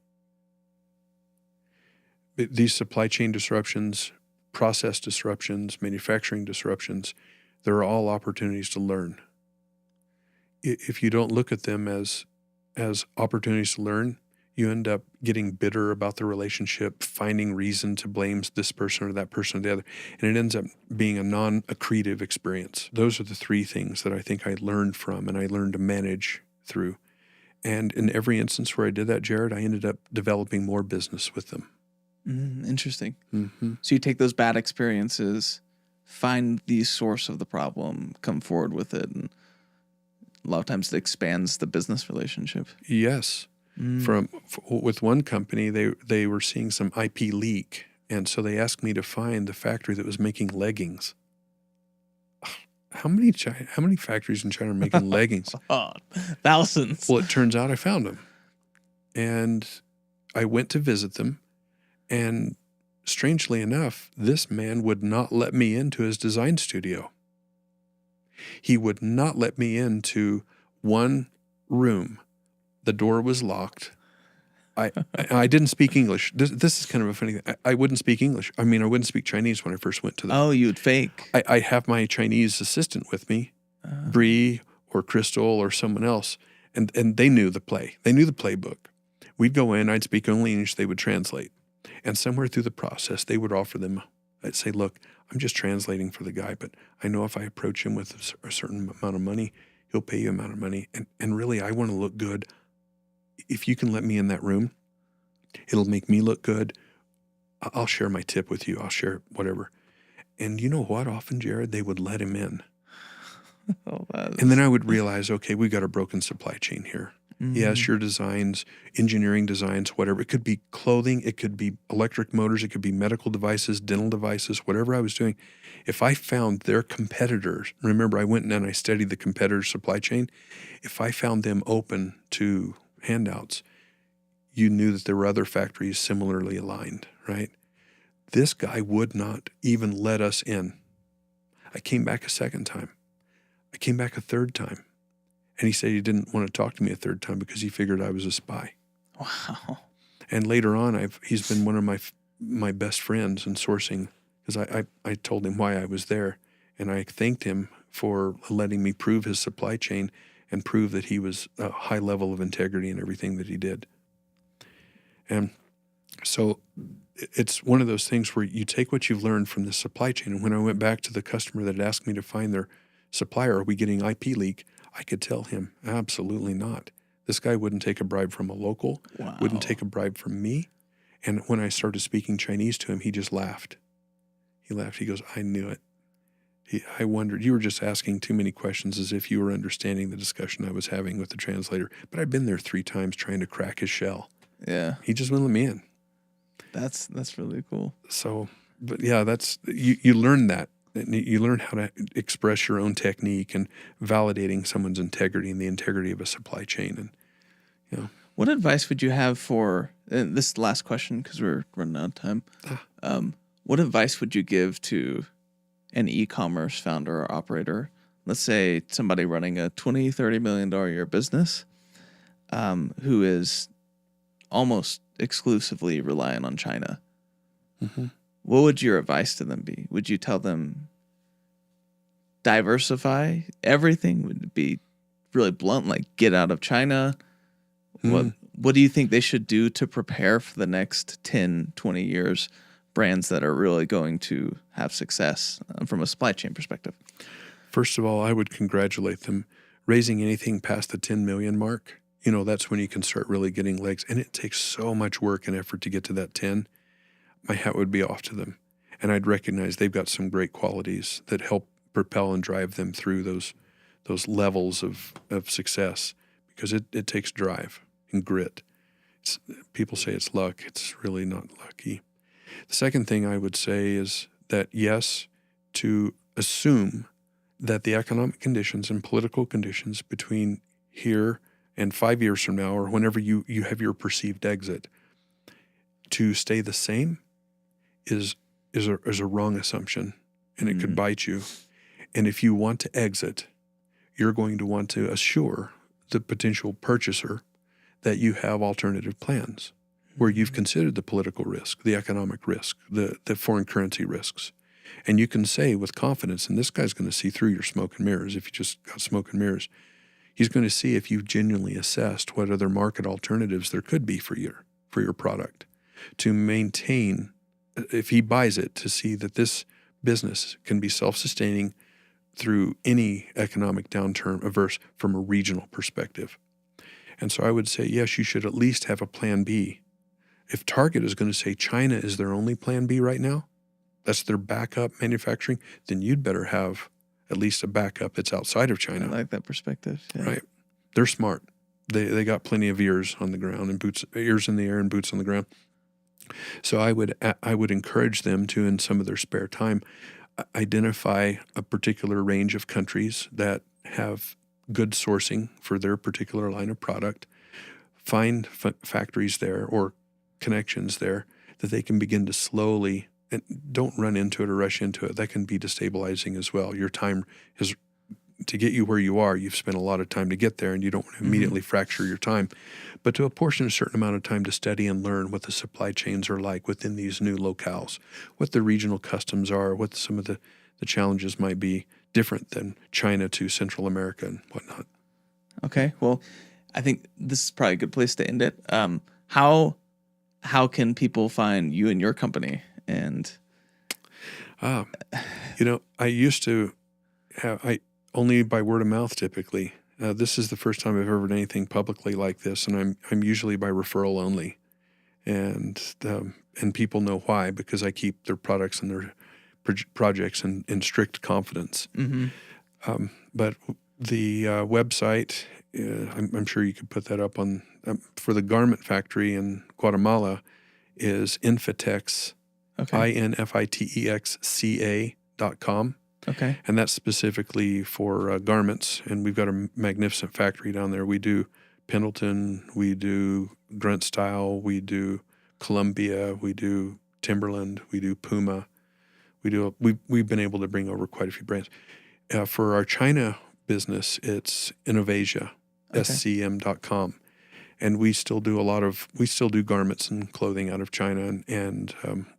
These supply chain disruptions, process disruptions, manufacturing disruptions, they're all opportunities to learn. If you don't look at them as opportunities to learn, you end up getting bitter about the relationship, finding reason to blame this person or that person or the other, and it ends up being a non-accretive experience. Those are the three things that I think I learned from and I learned to manage through. And in every instance where I did that, Jared, I ended up developing more business with them. Interesting. Mm-hmm. So you take those bad experiences, find the source of the problem, come forward with it, and a lot of times it expands the business relationship. Yes. With one company, they were seeing some IP leak, and so they asked me to find the factory that was making leggings. How many factories in China are making leggings? Thousands. Well, it turns out I found them, and I went to visit them, and strangely enough, this man would not let me into his design studio. He would not let me into one room. The door was locked. I didn't speak English. This is kind of a funny thing. I wouldn't speak English. I mean, I wouldn't speak Chinese when I first went to them. Oh, you would fake. I have my Chinese assistant with me, Bree or Crystal or someone else, and they knew the play. They knew the playbook. We'd go in, I'd speak only English, they would translate. And somewhere through the process, they would offer them, I'd say, look, I'm just translating for the guy, but I know if I approach him with a certain amount of money, he'll pay you amount of money. And really, I want to look good. If you can let me in that room, it'll make me look good. I'll share my tip with you. I'll share whatever. And you know what? Often, Jared, they would let him in. And then I would realize, okay, we've got a broken supply chain here. Yes, your designs, engineering designs, whatever. It could be clothing. It could be electric motors. It could be medical devices, dental devices, whatever I was doing. If I found their competitors, remember I went and I studied the competitor's supply chain. If I found them open to handouts, you knew that there were other factories similarly aligned, right? This guy would not even let us in. I came back a second time. I came back a third time. And he said he didn't want to talk to me a third time because he figured I was a spy. Wow. And later on, he's been one of my best friends in sourcing because I told him why I was there. And I thanked him for letting me prove his supply chain and prove that he was a high level of integrity in everything that he did. And so it's one of those things where you take what you've learned from the supply chain. And when I went back to the customer that had asked me to find their supplier, are we getting IP leak? I could tell him, absolutely not. This guy wouldn't take a bribe from a local, wouldn't take a bribe from me. And when I started speaking Chinese to him, he just laughed. He laughed. He goes, I knew it. I wondered, you were just asking too many questions as if you were understanding the discussion I was having with the translator. But I've been there 3 times trying to crack his shell. Yeah. He just wouldn't let me in. That's really cool. So, but yeah, you learn that. You learn how to express your own technique and validating someone's integrity and the integrity of a supply chain. And, you know. What advice would you have for, this is the last question because we're running out of time. What advice would you give to an e-commerce founder or operator let's say somebody running a $20-30 million a year business, who is almost exclusively reliant on China. Mm-hmm. What would your advice to them be? Would you tell them diversify everything? Would it be really blunt, like get out of China? What do you think they should do to prepare for the next 10, 20 years, brands that are really going to have success from a supply chain perspective? First of all, I would congratulate them. Raising anything past the 10 million mark, that's when you can start really getting legs. And it takes so much work and effort to get to that 10. My hat would be off to them. And I'd recognize they've got some great qualities that help propel and drive them through those levels of success, because it takes drive and grit. People say it's luck. It's really not lucky. The second thing I would say is that, yes, to assume that the economic conditions and political conditions between here and 5 years from now, or whenever you have your perceived exit, to stay the same is a wrong assumption, and it could bite you. And if you want to exit, you're going to want to assure the potential purchaser that you have alternative plans where you've considered the political risk, the economic risk, the foreign currency risks. And you can say with confidence, and this guy's going to see through your smoke and mirrors if you just got smoke and mirrors. He's going to see if you've genuinely assessed what other market alternatives there could be for your product to maintain, if he buys it, to see that this business can be self-sustaining through any economic downturn averse from a regional perspective. And so I would say, yes, you should at least have a plan B. If Target is going to say China is their only plan B right now, that's their backup manufacturing, then you'd better have at least a backup that's outside of China. I like that perspective. Yeah. Right. They're smart. They got plenty of ears on the ground and ears in the air and boots on the ground. So I would encourage them to, in some of their spare time, identify a particular range of countries that have good sourcing for their particular line of product, find factories there or connections there that they can begin to slowly, and don't run into it or rush into it. That can be destabilizing as well. Your time is to get you where you are. You've spent a lot of time to get there, and you don't want to immediately fracture your time, but to apportion a certain amount of time to study and learn what the supply chains are like within these new locales, what the regional customs are, what some of the challenges might be different than China to Central America and whatnot. Okay. Well, I think this is probably a good place to end it. How can people find you and your company? And I used to have only by word of mouth typically. This is the first time I've ever done anything publicly like this, and I'm usually by referral only, and people know why, because I keep their products and their projects in strict confidence. But the website, I'm sure you could put that up on for the garment factory in Guatemala, is Infitex. Okay. infitexca.com. Okay. And that's specifically for garments. And we've got a magnificent factory down there. We do Pendleton, we do Grunt Style, we do Columbia, we do Timberland, we do Puma. We've been able to bring over quite a few brands. For our China business, it's Innovasia, scm.com. And we still do garments and clothing out of China, and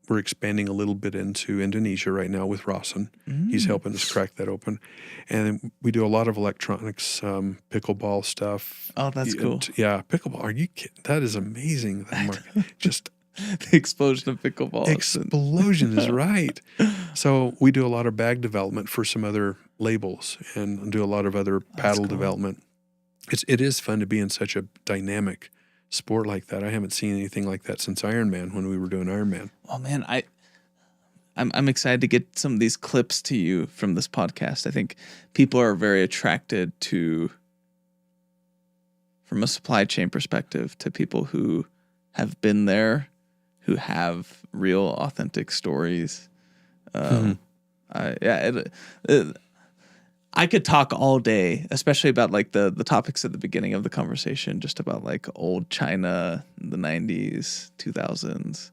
we're expanding a little bit into Indonesia right now with Rawson. He's helping us crack that open. And we do a lot of electronics, pickleball stuff. Oh, that's cool. Yeah, pickleball. Are you kidding? That is amazing. That market. Just the explosion of pickleball. Explosion is right. So we do a lot of bag development for some other labels and do a lot of other paddle development. It is fun to be in such a dynamic sport like that. I haven't seen anything like that since Ironman, when we were doing Ironman. Oh man, I'm excited to get some of these clips to you from this podcast. I think people are very attracted to, from a supply chain perspective, to people who have been there, who have real authentic stories. I could talk all day, especially about like the topics at the beginning of the conversation, just about like old China, the 90s, 2000s.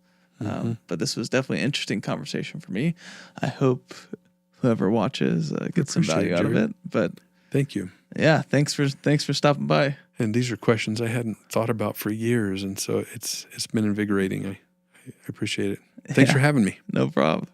But this was definitely an interesting conversation for me. I hope whoever watches gets some appreciate value it, out of Jared. it. But Thank you. yeah, thanks for stopping by. And these are questions I hadn't thought about for years, and so it's been invigorating. I appreciate it. Thanks for having me. No problem.